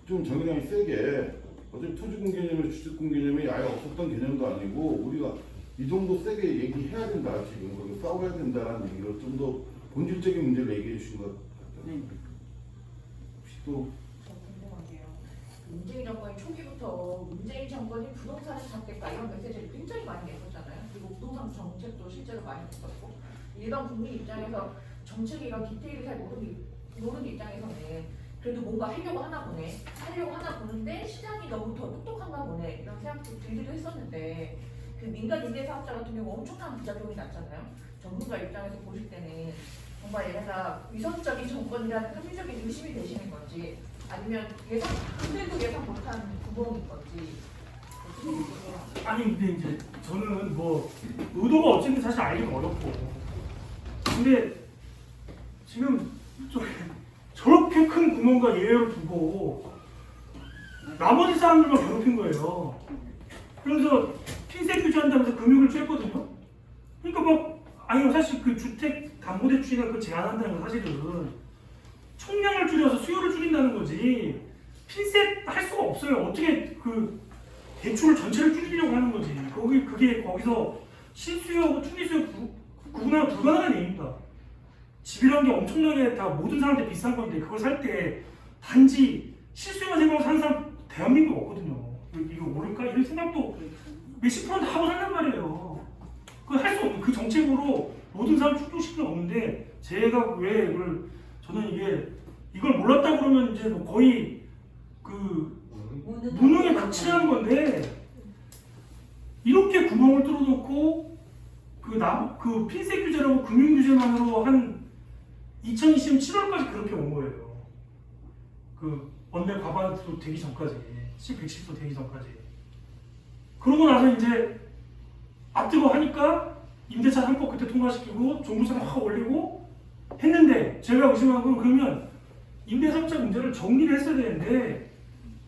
좀 정의당이 세게 어차피 토지공 개념이나 주택공 개념이 아예 없었던 개념도 아니고 우리가 이 정도 세게 얘기해야 된다 지금 그리고 싸워야 된다라는 얘기를 좀 더 본질적인 문제를 얘기해 주신 것 같아요. 혹시 또 문재인 정권이 초기부터 문재인 정권이 부동산을 잡겠다 이런 메시지를 굉장히 많이 냈었잖아요. 그리고 부동산 정책도 실제로 많이 냈었고 일반 국민 입장에서 정책이랑 디테일을 잘 모르는 입장에서는 그래도 뭔가 하려고 하나 보는데 시장이 너무 더 똑똑한가 보네 이런 생각도 들기도 했었는데 그 민간 임대사업자 같은 경우 엄청난 부작용이 났잖아요. 전문가 입장에서 보실 때는 정말 얘네가 위선적인 정권이라는 합리적인 의심이 되시는 건지 아니면 그때도 예상 못한 구멍인 건지 아니 근데 이제 저는 뭐 의도가 어쨌든 사실 알기가 어렵고 근데 지금 저렇게 큰 구멍과 예외를 두고 나머지 사람들만 괴롭힌 거예요. 그래서 핀셋 규제한다면서 금융을 쬐거든요. 그러니까 막 아니 사실 그 주택 담보대출이나 그 제한한다는 건 사실은 총량을 줄여서 수요를 줄인다는 거지 핀셋 할 수가 없어요. 어떻게 그 대출을 전체를 줄이려고 하는 거지. 그게 거기서 실수요하고 투기수요 구분하기 불가능한 얘기입니다. 집이라는 게 엄청나게 다 모든 사람한테 비싼 건데 그걸 살 때 단지 실수요만 생각하고 사는 사람 대한민국 없거든요. 이거 모를까? 이런 생각도 몇십 프로한테 하고 산단 말이에요. 그거 할 수 없는 그 정책으로 모든 사람 충족시킬 수 없는데 제가 왜 저는 이걸 몰랐다 그러면 이제 뭐 거의 그 무능에 극치하는 건데 이렇게 구멍을 뚫어놓고 그 핀셋 규제라고 금융 규제만으로 한 2020년 7월까지 그렇게 온 거예요. 그 원내 과반수 되기 전까지 110도 되기 전까지. 그러고 나서 이제 앞뜨거 하니까 임대차 3법 그때 통과시키고 종부세가 확 올리고 했는데 제가 의심한 건 그러면 임대사업자 문제를 정리를 했어야 되는데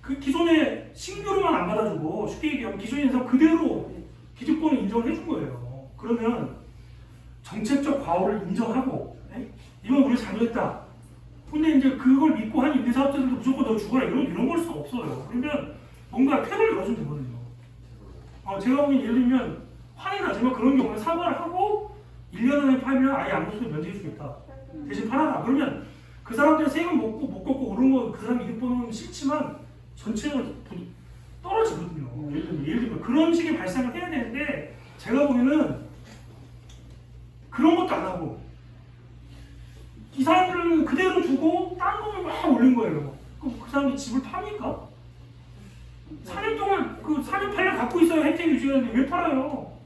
그 기존에 신규로만 안 받아주고 쉽게 얘기하면 기존에 있는 사람 그대로 기득권을 인정을 해준 거예요. 그러면 정책적 과오를 인정하고 이건 우리가 잘못했다. 근데 이제 그걸 믿고 한 임대사업자들도 무조건 너 죽어라 이런 걸 수가 없어요. 그러면 뭔가 태도를 가지면 되거든요. 제가 보기엔 예를 들면 화이 나지만 그런 경우에 사과를 하고 1년 안에 팔면 아예 아무것도 면제해 주겠다. 대신 팔아라. 그러면 그 사람들이 세금 못 걷고 오른 거 그 사람 이득 보는 건 싫지만 전체적으로 떨어지거든요. 예를 들면 그런 식의 발상을 해야 되는데 제가 보기에는 그런 것도 안 하고 이 사람들은 그대로 두고 딴 거를 막 올린 거예요. 그 사람이 집을 팝니까? 4년 동안 4년 8년 갖고 있어야 혜택이 유지하는데 왜 팔아요?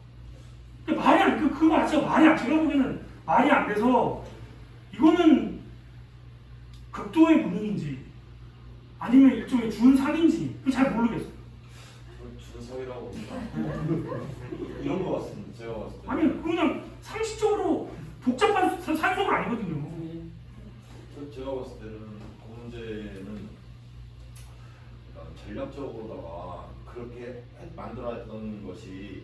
근데 말이 안, 그거 자체가 말이 안, 제가 보기에는 말이 안 돼서 이거는 극도의 무능인지 아니면 일종의 준 사기인지 잘 모르겠어요. 준 사기라고 봅니다. 이런 거 같습니다. 제가 봤을 때. 아니 그냥 상식적으로 복잡한 산속은 아니거든요. 제가 봤을 때는 그 문제는 전략적으로다가 그렇게 만들어냈던 것이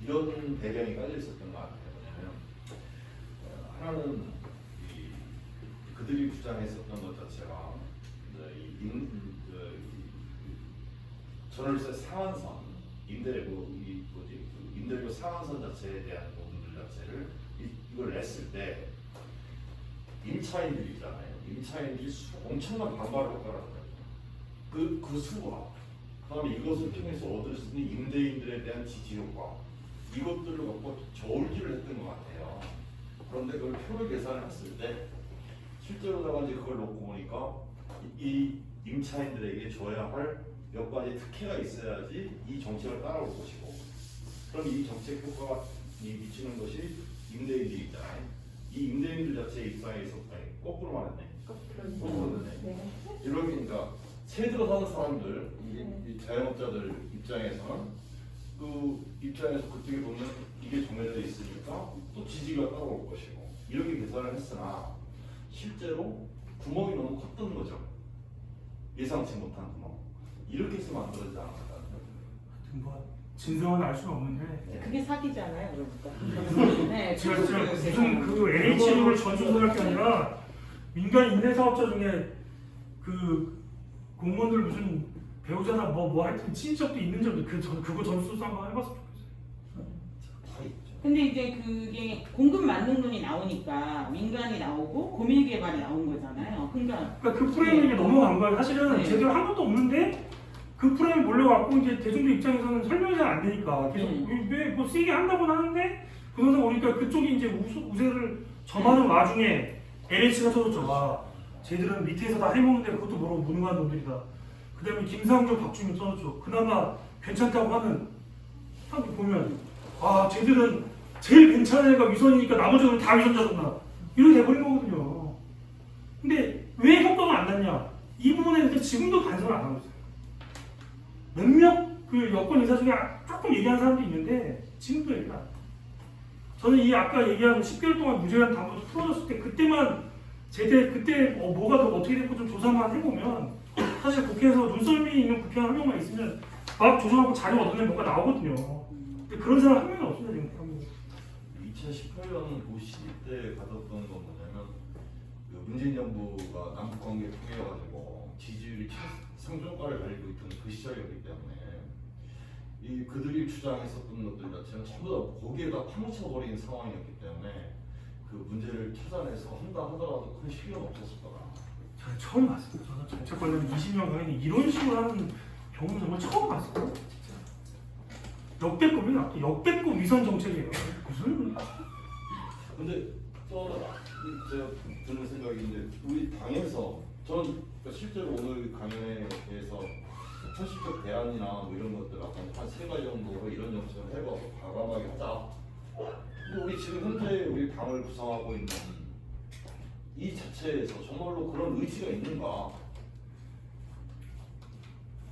이런 배경이 깔려 있었던 것 같아요. 왜냐하면 하나는 그들이 주장했었던 것 자체가 전월세 상한선, 임대료 상한선 자체에 대한 부분들 자체를 이걸 냈을 때 임차인들이 있잖아요. 임차인들이 엄청난 반발을 했더라고요. 그 수가 그다음에 이것을 통해서 얻을 수 있는 임대인들에 대한 지지 효과 이것들을 갖고 저울질을 했던 것 같아요. 그런데 그걸 표를 계산했을 때 실제로다가 이제 그걸 놓고 보니까 이 임차인들에게 줘야 할 몇 가지 특혜가 있어야지 이 정책을 따라올 것이고 그럼 이 정책 효과가 미치는 것이 임대인들이 있잖아요. 이 임대인들 자체의 입장에서 거꾸로 말했네. 거꾸로 됐네. 이러니까 새 들어 사는 사람들, 이 자영업자들 입장에서는 입장에서 그쪽에 보면 이게 정해져 있으니까 또 지지가 따라올 것이고 이렇게 계산을 했으나 실제로 구멍이 너무 컸던 거죠. 예상치 못한 구멍. 이렇게 해서 만들어지지 않았다. 뭐 진정은 알 수는 없는데 그게 사기잖아요, 그러니까. 네, 제가 무슨 LH를 전수할 게 아니라 민간 임대사업자 중에 공무원들 무슨 배우자나 뭐 하여튼 친인척도 있는 점도 그거 전수도 한번 해봤으면 좋겠어요. 근데 이제 그게 공급 만능론이 나오니까 민간이 나오고 고밀개발이 나온 거잖아요. 그러니까 그 프레임에 넘어간 거예요. 사실은 네. 제대로 한 것도 없는데 그 프레임에 몰려갖고 이제 대중들 입장에서는 설명이 잘 안 되니까 계속 왜 뭐 세게 한다고는 하는데 부동산 오니까 그쪽이 이제 우세를 점하는 와중에 LH가 터졌죠. 쟤들은 밑에서 다 해먹는데 그것도 모르고 무능한 놈들이다. 그 다음에 김상조, 박주민 써줬죠. 그나마 괜찮다고 하는 딱 보면 쟤들은 제일 괜찮은 애가 위선이니까 나머지는 다 위선자구나 이렇게 돼버린 거거든요. 근데 왜 효과가 안 났냐? 이 부분에 대해서 지금도 반성을 안 하고 있어요. 몇몇 여권 인사 중에 조금 얘기하는 사람도 있는데 지금도 얘기를 안 해요. 저는 이 아까 얘기한 10개월 동안 무제한 담보도 풀어졌을 때 그때만 그때 뭐가 더 어떻게 됐고 좀 조사만 해보면 사실 국회에서 눈썰미 있는 국회의원 한 명만 있으면 막 조정하고 자료 얻어내면 뭐가 나오거든요. 근데 그런 사람 한 명이 없어요 지금. 2018년 그 시기 때 가졌던 건 뭐냐면 문재인 정부가 남북관계 통해가지고 지지율이 상종가를 달리고 있던 그 시절이었기 때문에 그들이 주장했었던 것들 자체는 전부 다 거기에다 파묻혀버린 상황이었기 때문에 그 문제를 찾아내서 한다 하더라도 큰 시기는 없었을 거다. 저는 처음 봤어요. 저는 정책 관련 20년 강의 이런 식으로 하는 경우는 정말 처음 봤어요. 역대급이나 역대급 위선 정책이에요. 무슨? 근데 또 제가 드는 생각인데 우리 당에서 저는 실제로 오늘 강연에 대해서 현실적 대안이나 뭐 이런 것들 한 세 가지 정도로 이런 정책을 해봐서 과감하게 하자. 근데 우리 지금 현재 우리 당을 구성하고 있는 이 자체에서 정말로 그런 의지가 있는가?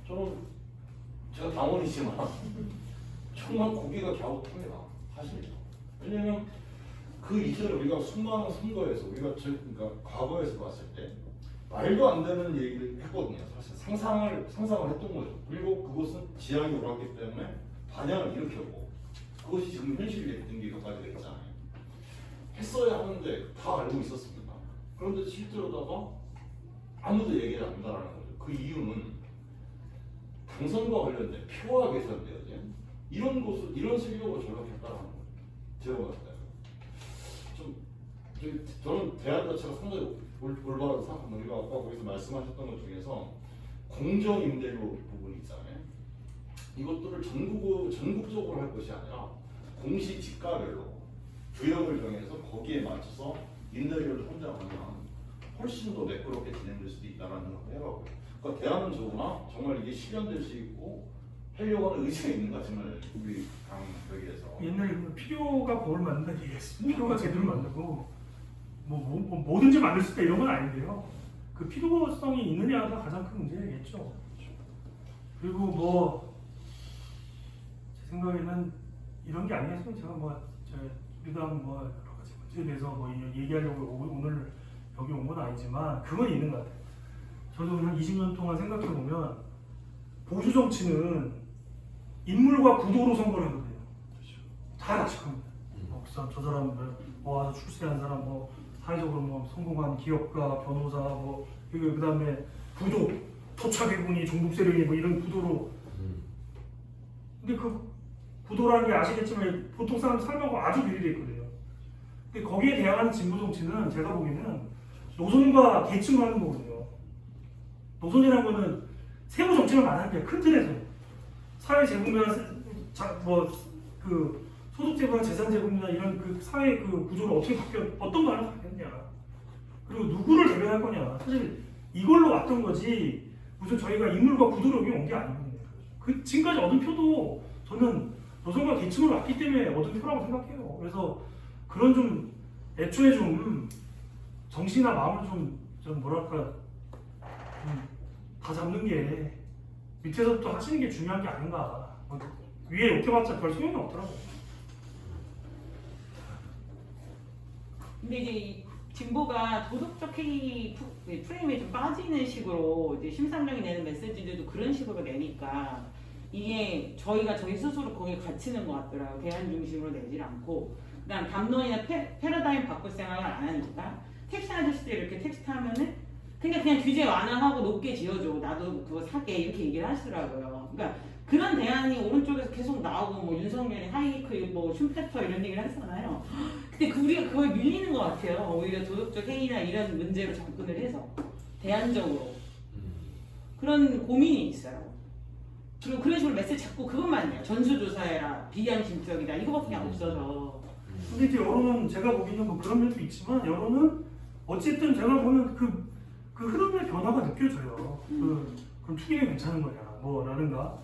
저는 제가 당원이지만 정말 고개가 갸웃합니다. 사실. 왜냐면 그 이전에 우리가 수많은 선거에서 우리가 그러니까 과거에서 봤을 때 말도 안 되는 얘기를 했거든요. 사실 상상을 했던 거죠. 그리고 그것은 지향이 옳았기 때문에 반향을 일으켰고 그것이 지금 현실이 됐던 게 여기까지 됐잖아요. 했어야 하는데 다 알고 있었습니다. 그런데 실제로다가 아무도 얘기를 안 한다는 거죠. 그 이유는 당선과 관련된 표와 계산돼야지 이런 것을 이런 세계적으로 전락했다라는 거예요. 제가 봤을 때 저는 대안 자체가 상당히 올바르다고 생각합니다. 우리가 아까 거기서 말씀하셨던 것 중에서 공정 임대료 부분이 있잖아요. 이것들을 전국적으로 할 것이 아니라 공시 지가별로 구역을 정해서 거기에 맞춰서 임대료를 선정하면 훨씬 더 매끄럽게 진행될 수도 있다는 생각을 해요. 그러니까 대안은 적으나 정말 이게 실현될 수 있고 하려고 하는 의지가 있는 것임을 우리 여기에서 옛날에 필요가 법을 만든다는 얘기했어요. 필요가 제대로 만들고 뭐든지 만들 수 있다 이런 건 아닌데요. 그 필요성이 있느냐가 가장 큰 문제겠죠. 그리고 제 생각에는 이런 게 아니겠어요. 제가 우리당 여러 가지 문제에 대해서 얘기하려고 오늘 여기 온 건 아니지만 그건 있는 것 같아요. 저도 한 20년 동안 생각해 보면 보수 정치는 인물과 구도로 선거를 하거든요. 다 예측합니다. 저 사람 와서 출세한 사람 사회적으로 성공한 기업가, 변호사 그다음에 구도, 토착해군이 종북 세력이 이런 구도로. 근데 그 구도라는 게 아시겠지만 보통 사람 삶하고 아주 비례되어 있거든요. 근데 거기에 대항하는 진보 정치는 제가 보기에는 노선과 계층을 하는 거거든요. 노선이라는 거는 세부 정책을 말하는 게 큰 틀에서 사회 제공이나 소득 제공이나 재산 제공이나 이런 그 사회 그 구조를 어떻게 어떤 방향으로 바뀌었냐, 그리고 누구를 대변할 거냐, 사실 이걸로 왔던 거지 무슨 저희가 인물과 구도로 여기 온 게 아니거든요. 그 지금까지 얻은 표도 저는 노선과 계층을 왔기 때문에 얻은 표라고 생각해요. 그래서 그런 좀 애초에 좀 정신이나 마음을 좀 뭐랄까 다 잡는 게 밑에서부터 하시는 게 중요한 게 아닌가. 위에 욕해봤자 별 소용이 없더라고요. 근데 이제 진보가 도덕적 회의 프레임에 좀 빠지는 식으로 이제 심상정이 내는 메시지들도 그런 식으로 내니까 이게 저희가 저희 스스로 거기에 갇히는 것 같더라고요. 대안 중심으로 내질 않고 그다음 담론이나 패러다임 바꿀 생각을 안 하니까 택시 아저씨들 이렇게 택시 타면은 그냥 규제 완화하고 높게 지어줘, 나도 그거 살게, 이렇게 얘기를 하시더라고요. 그러니까 그런 대안이 오른쪽에서 계속 나오고 윤석열이 하이크 슈페터 이런 얘기를 하잖아요. 근데 우리가 그거에 밀리는 것 같아요. 오히려 도덕적 해이나 이런 문제로 접근을 해서 대안적으로 그런 고민이 있어요. 그리고 그런 식으로 메시지 자꾸 그것만 해요. 전수조사해라, 비양심적이다, 이거밖에 없어서. 근데 이제 여론은 제가 보기에는 그런 면도 있지만 여론은 어쨌든 제가 보는 그 흐름의 변화가 느껴져요. 그럼 추경이 괜찮은 거냐, 라든가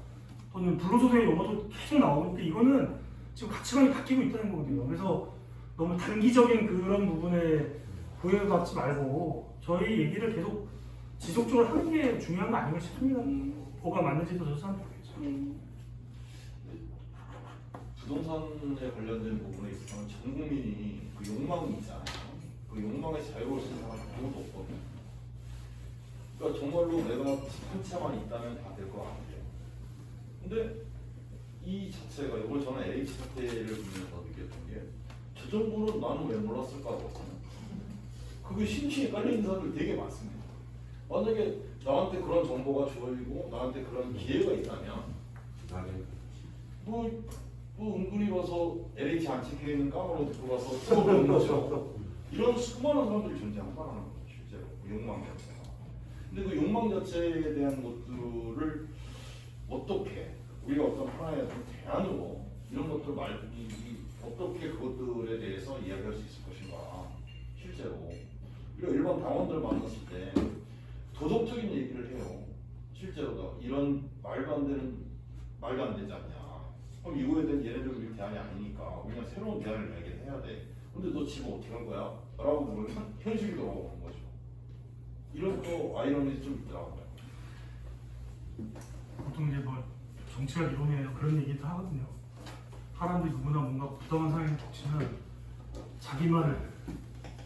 또는 불로소득의 용어도 계속 나오고, 이거는 지금 가치관이 바뀌고 있다는 거거든요. 그래서 너무 단기적인 그런 부분에 구애받지 말고 저희 얘기를 계속 지속적으로 하는 게 중요한 거 아닌가 싶습니다. 뭐가 맞는지도 저도 잘 모르겠죠. 부동산에 관련된 부분에 있어서는 전 국민이 그 욕망이 있잖아요. 그 욕망의 자유를 생각하는 아무도 없거든요. 그러니까 정말로 내가 한 채만 있다면 다 될 것 같아요. 근데 이 자체가 이걸 저는 LH 사태를 보면서 느꼈던 게 저 정도는 나는 왜 몰랐을까 하거든요. 그게 심취에 깔린 사람들 되게 많습니다. 만약에 나한테 그런 정보가 주어지고 나한테 그런 기회가 있다면 은근히 와서 LH 안 찍혀있는 까마로 듣고 가서 써보는 거죠. 이런 수많은 사람들이 존재한다는 거죠. 실제로 욕망 자체가. 근데 그 욕망 자체에 대한 것들을 어떻게 우리가 어떤 하나의 대안으로 이런 것들 어떻게 그것들에 대해서 이야기할 수 있을 것인가. 실제로 우리가 일반 당원들 만났을 때 도덕적인 얘기를 해요. 실제로 이런 말도 안 되지 않냐. 그럼 이거에 대한 얘네들 대안이 아니니까 우리가 새로운 대안을 마련해야 돼. 근데 너 지금 어떻게 한 거야? 라고 물으면 현실이 돌아오는 거죠. 이런 또 아이러니가 좀 있더라고요. 보통 이제 정치학 이론에 그런 얘기도 하거든요. 사람들이 누구나 뭔가 부당한 상황에 닥치면 자기만을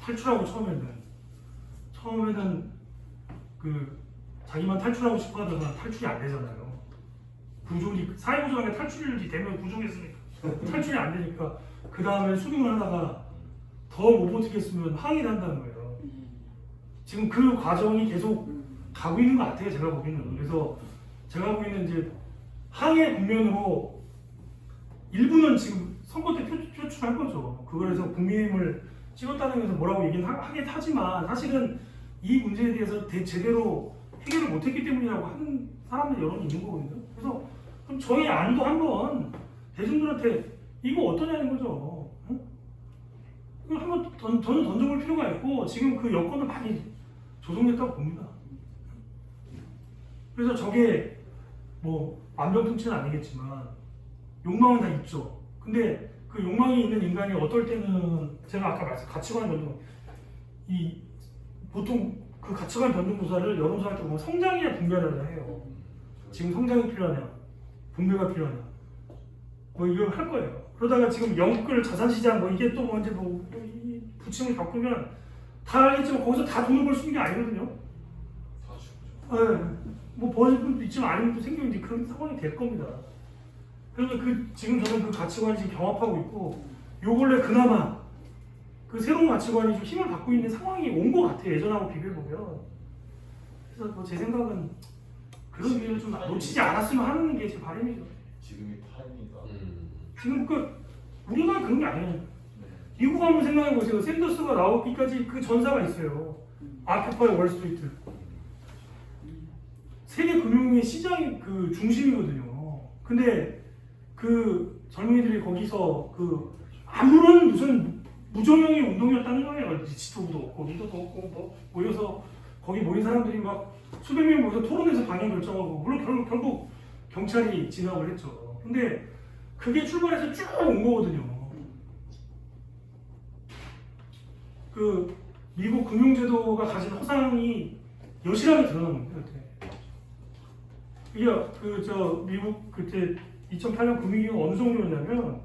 탈출하고 처음에는 그 자기만 탈출하고 싶어 하다가 탈출이 안 되잖아요. 사회구조라는 게 탈출이 되면 구조겠으니까 탈출이 안 되니까 그 다음에 수긍을 하다가 더 못 버티겠으면 항의를 한다는 거예요. 지금 그 과정이 계속 가고 있는 것 같아요. 제가 보기에는. 그래서 제가 보기에는 이제 항해 국면으로 일부는 지금 선거 때 표출한 거죠. 그거에서 국민의힘을 찍었다는 것은 뭐라고 얘기는 하긴 하지만 사실은 이 문제에 대해서 제대로 해결을 못했기 때문이라고 하는 사람들 여론이 있는 거거든요. 그래서 그럼 저희 안도 한번 대중들한테 이거 어떠냐는 거죠. 응? 이걸 한번 저는 던져볼 필요가 있고 지금 그 여건은 많이 조성됐다고 봅니다. 그래서 저게 뭐 만병통치는 아니겠지만 욕망은 다 있죠. 근데 그 욕망이 있는 인간이 어떨 때는 제가 아까 말씀 가치관 변동 이 보통 그 가치관 변동 조사를 여론조사 때 보면 성장이냐 분배를 해요. 지금 성장이 필요하냐 분배가 필요하냐 뭐 이걸 할 거예요. 그러다가 지금 영끌 자산시장 뭐 이게 또 언제 뭐 부침을 겪으면 다 알겠지만 거기서 다 돈을 벌 수 있는 게 아니거든요. 네. 뭐 버릴 분도 있지만 아닌 분도 생기면 이제 그런 상황이 될 겁니다. 그래서 지금 저는 그 가치관이 지금 경합하고 있고 요 근래 그나마 그 새로운 가치관이 좀 힘을 받고 있는 상황이 온 것 같아요. 예전하고 비교해보면. 그래서 뭐 제 생각은 그런 기회를 좀 놓치지 않았으면 하는 게 제 바람이죠. 지금이 타임이다. 지금 우리만 그런 게 아니에요. 미국 한번 생각해보세요. 샌더스가 나오기까지 그 전사가 있어요. 아큐파이 월스트리트. 세계 금융의 시장 그 중심이거든요. 근데 그 젊은이들이 거기서 그 아무런 무슨 무조명의 운동이었다는 거예요. 지도부도 없고 리더도 없고 뭐 모여서 거기 모인 사람들이 막 수백 명 모여서 토론해서 방향 결정하고 물론 결국 경찰이 진압을 했죠. 근데 그게 출발해서 쭉 온 거거든요. 그 미국 금융제도가 가진 허상이 여실하게 드러난 겁니다. 이게 미국 그때 2008년 금융위기가 어느 정도였냐면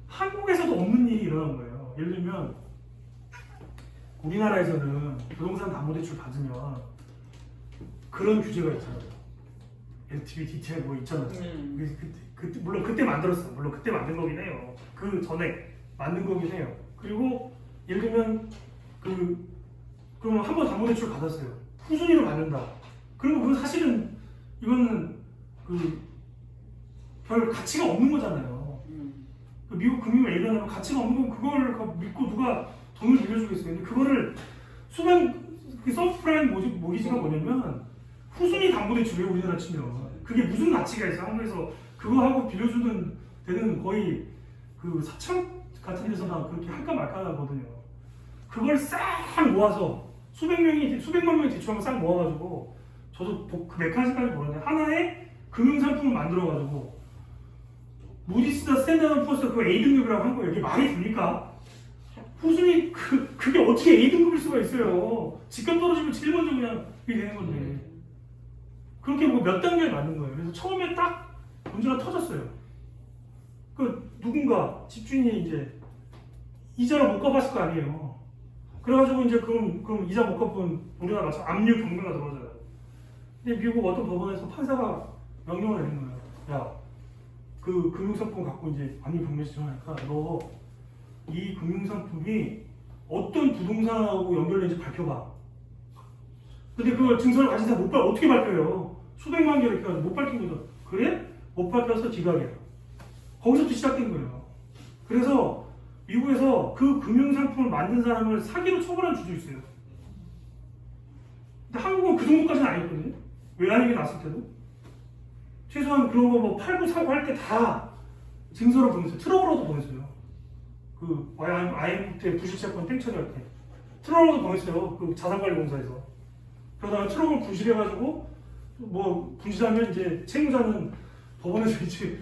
한국에서도 없는 일이 일어난 거예요. 예를 들면 우리나라에서는 부동산 담보대출 받으면 그런 규제가 있잖아요. LTV 디테일 뭐 있잖아요. 그때 물론 그때 만들었어. 물론 그때 만든 거긴 해요. 그 전에 만든 거긴 해요. 그리고 예를 들면 그러면 한 번 담보대출 받았어요. 후순위로 받는다. 그러면 그건 사실은 이거는 별 가치가 없는 거잖아요. 미국 금융 A라는 가치가 없는 건 그걸 믿고 누가 돈을 빌려주겠어요. 근데 그거를 서브프라임 모기지가 뭐냐면 후순위 담보대출이에요. 우리나라 치면 그게 무슨 가치가 있어? 한국에서 그거 하고 빌려주는 데는 거의 그 사창 같은 데서나 그렇게 할까 말까 하거든요. 그걸 싹 모아서 수백만 명이 대출하면 싹 모아가지고 저도 그 메커니즘까지 모르는데 하나의 금융상품을 만들어가지고 무디스나 스탠다드 포스트 그 A등급이라고 한 거예요. 이게 말이 됩니까? 후순위 그게 어떻게 A등급일 수가 있어요. 직감 떨어지면 제일 먼저 그냥 그게 되는 건데 그렇게 뭐 몇 단계를 만든 거예요. 그래서 처음에 딱 문제가 터졌어요. 누군가 집주인이 이제 이자를 못 갚았을 거 아니에요. 그래가지고 이제 그럼 이자 못 갚으면 우리나라 마찬가지 압류 경매가 들어가잖아요. 근데 미국 어떤 법원에서 판사가 명령을 내린 거예요. 야, 그 금융상품 갖고 이제 압류 경매 신청하니까 너 이 금융상품이 어떤 부동산하고 연결된지 밝혀봐. 근데 그걸 증서를 가진 사람 어떻게 밝혀요? 수백만 개를 이렇게 못 밝힌 거죠. 그래? 못 밝혀서 기각이야. 거기서부터 시작된 거예요. 그래서 미국에서 그 금융상품을 만든 사람을 사기로 처벌한 주도 있어요. 근데 한국은 그 정도까지는 아니거든요. 외환위기 났을 때도. 최소한 그런 거 뭐 팔고 사고 할 때 다 증서를 보냈어요. 트러블로도 보냈어요. 그 IMF 때 부실채권 땡처리할 때. 트러블로도 보냈어요. 그 자산관리공사에서. 그러다가 트러블 부실해가지고 뭐 분실하면 이제 채무자는 법원에서 이제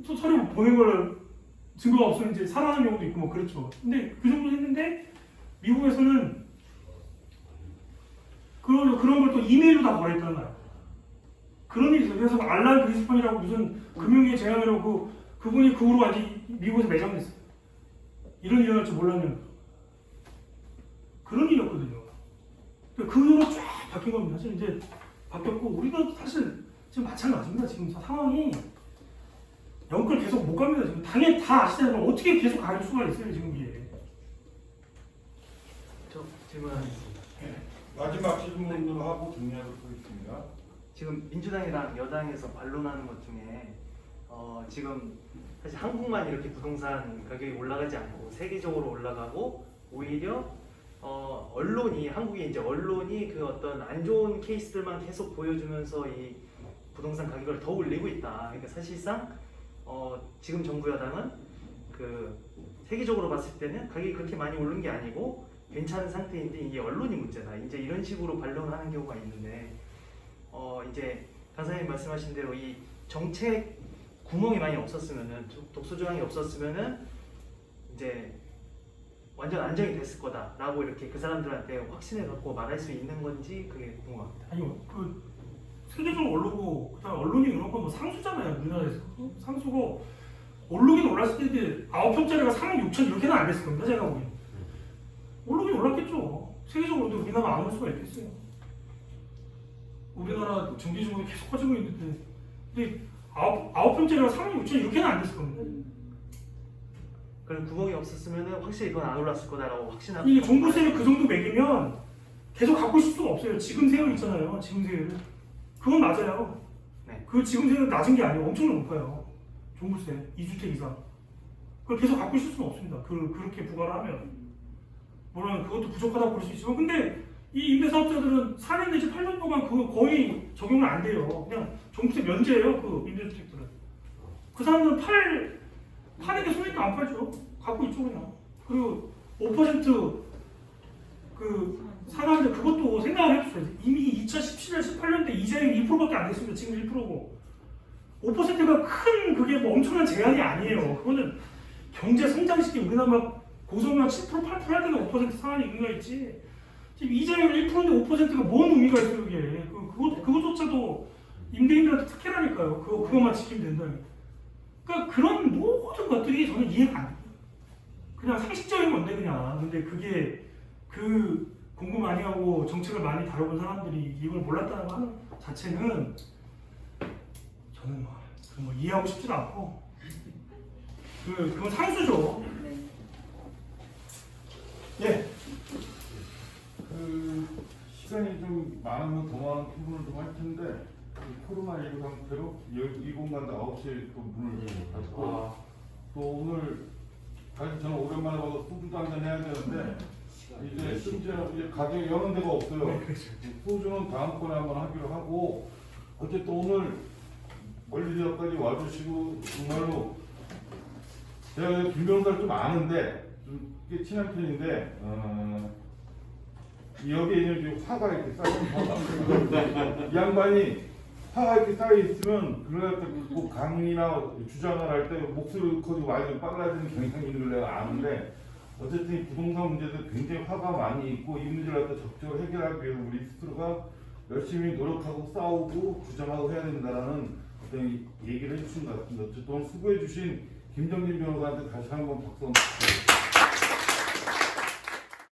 또 서류 보낸 걸 증거가 없으면 이제 살아나는 경우도 있고 뭐 그렇죠. 근데 그 정도 했는데 미국에서는 그런 걸 또 이메일로 다 보냈다는 거야. 그런 일이 있어요. 그래서 알란 그리스판이라고 무슨 금융계 재앙이라고 그분이 그 후로 아직 미국에서 매장됐어요. 이런 일이 날 줄 몰랐는데 그런 일이었거든요. 그 후로 쫙 바뀐 겁니다. 사실 이제 바뀌었고 우리가 사실 지금 마찬가지입니다. 지금 상황이 영끌 계속 못 갑니다. 지금 당연히 다 아시잖아요. 어떻게 계속 갈 수가 있어요 지금 이게. 저 질문하겠습니다. 마지막 질문으로 하고 정리하도록 하겠습니다. 있습니다. 지금 민주당이랑 여당에서 반론하는 것 중에 지금 사실 한국만 이렇게 부동산 가격이 올라가지 않고 세계적으로 올라가고 오히려 언론이 한국의 이제 언론이 그 어떤 안 좋은 케이스들만 계속 보여주면서 이 부동산 가격을 더 올리고 있다. 그러니까 사실상 지금 정부 여당은 그 세계적으로 봤을 때는 가격이 그렇게 많이 오른 게 아니고 괜찮은 상태인데 이게 언론이 문제다. 이제 이런 식으로 반론하는 경우가 있는데 이제 강사님 말씀하신 대로 이 정책 구멍이 많이 없었으면은 독소 조항이 없었으면은 이제 완전 안정이 됐을 거다라고 이렇게 그 사람들한테 확신을 갖고 말할 수 있는 건지 그게 궁금합니다. 아니요, 그 세계적으로 오르고 그다음 언론이 이런 건 뭐 상수잖아요. 우리나라에서 상수고 오르긴 올랐을 때 9평짜리가 3억 6천 이렇게는 안 됐을 겁니다. 제가 보기엔 오르긴 올랐겠죠. 세계적으로도 우리나라 안 올 수가 있겠어요. 우리나라 전기 주문이 계속 커지고 있는데 근데 9평짜리가 3억 6천 이렇게는 안 됐을 겁니다. 그럼 구멍이 없었으면은 확실히 이건 안 올랐을 거다라고 확신하고 이게 종부세를 그 정도 매기면 계속 갖고 있을 수가 없어요. 지금 세율 있잖아요. 지금 세율. 그건 맞아요. 네. 그 지금 세율은 낮은 게 아니에요. 엄청 높아요. 종부세 2주택 이상. 그걸 계속 갖고 있을 수는 없습니다. 그렇게 부과를 하면. 물론 그것도 부족하다고 볼 수 있지만 근데 이 임대사업자들은 4년 내지 8년 동안 그거 거의 적용을 안 돼요. 그냥 종부세 면제예요. 그 임대주택들은. 그 사람들은 파는 게 손해니까 안 팔죠. 갖고 있죠 그냥. 그리고 5% 그 상한제 그것도 생각을 해주세요. 이미 2017년, 18년 때 이자율이 2%밖에 안 됐습니다. 지금 1%고 5%가 큰 그게 뭐 엄청난 제한이 아니에요. 그거는 경제 성장시키 우리나라 막 고성장 7%, 8% 할 때는 5% 상한이 의미가 있지. 지금 이자율 1%인데 5%가 뭔 의미가 있어요 그게. 그거조차도 임대인들한테 특혜라니까요. 그것만 지키면 된다니까. 그러니까 그런 모든 것들이 저는 이해가 안 돼요. 그냥 상식적인 건데 그냥. 근데 그게 그 공부 많이 하고 정책을 많이 다뤄본 사람들이 이걸 몰랐다는 거 하는 자체는 저는 뭐 이해하고 싶지도 않고 그건 상수죠. 예. 그 시간이 좀 많으면 더 많은 부분을 좀 할 텐데 코로나19 상태로 이 공간도 9시에 또 문을 닫고 또 오늘 사실 저는 오랜만에 봐서 소주도 한잔 해야 되는데 이제 심지어 이제 가게 여는 데가 없어요. 소주는 다음번에 한번 하기로 하고 어쨌든 오늘 멀리 지역까지 와주시고 정말로 제가 김 변호사를 좀 아는데 좀 꽤 친한 편인데 여기에 이제 화가 이렇게 쌓여 이 양반이 화가 이렇게 쌓여 있으면 그럴 때 꼭 강의나 주장을 할 때 목소리 커지고 많이 빨라지는 경향이 있는 걸 내가 아는데 어쨌든 이 부동산 문제도 굉장히 화가 많이 있고 이 문제를 갖다 적극적으로 해결하기 위해서 우리 스스로가 열심히 노력하고 싸우고 주장하고 해야 된다라는 어떤 얘기를 해주신 것 같습니다. 어쨌든 수고해 주신 김정진 변호사한테 다시 한번 박수 한번 드립니다.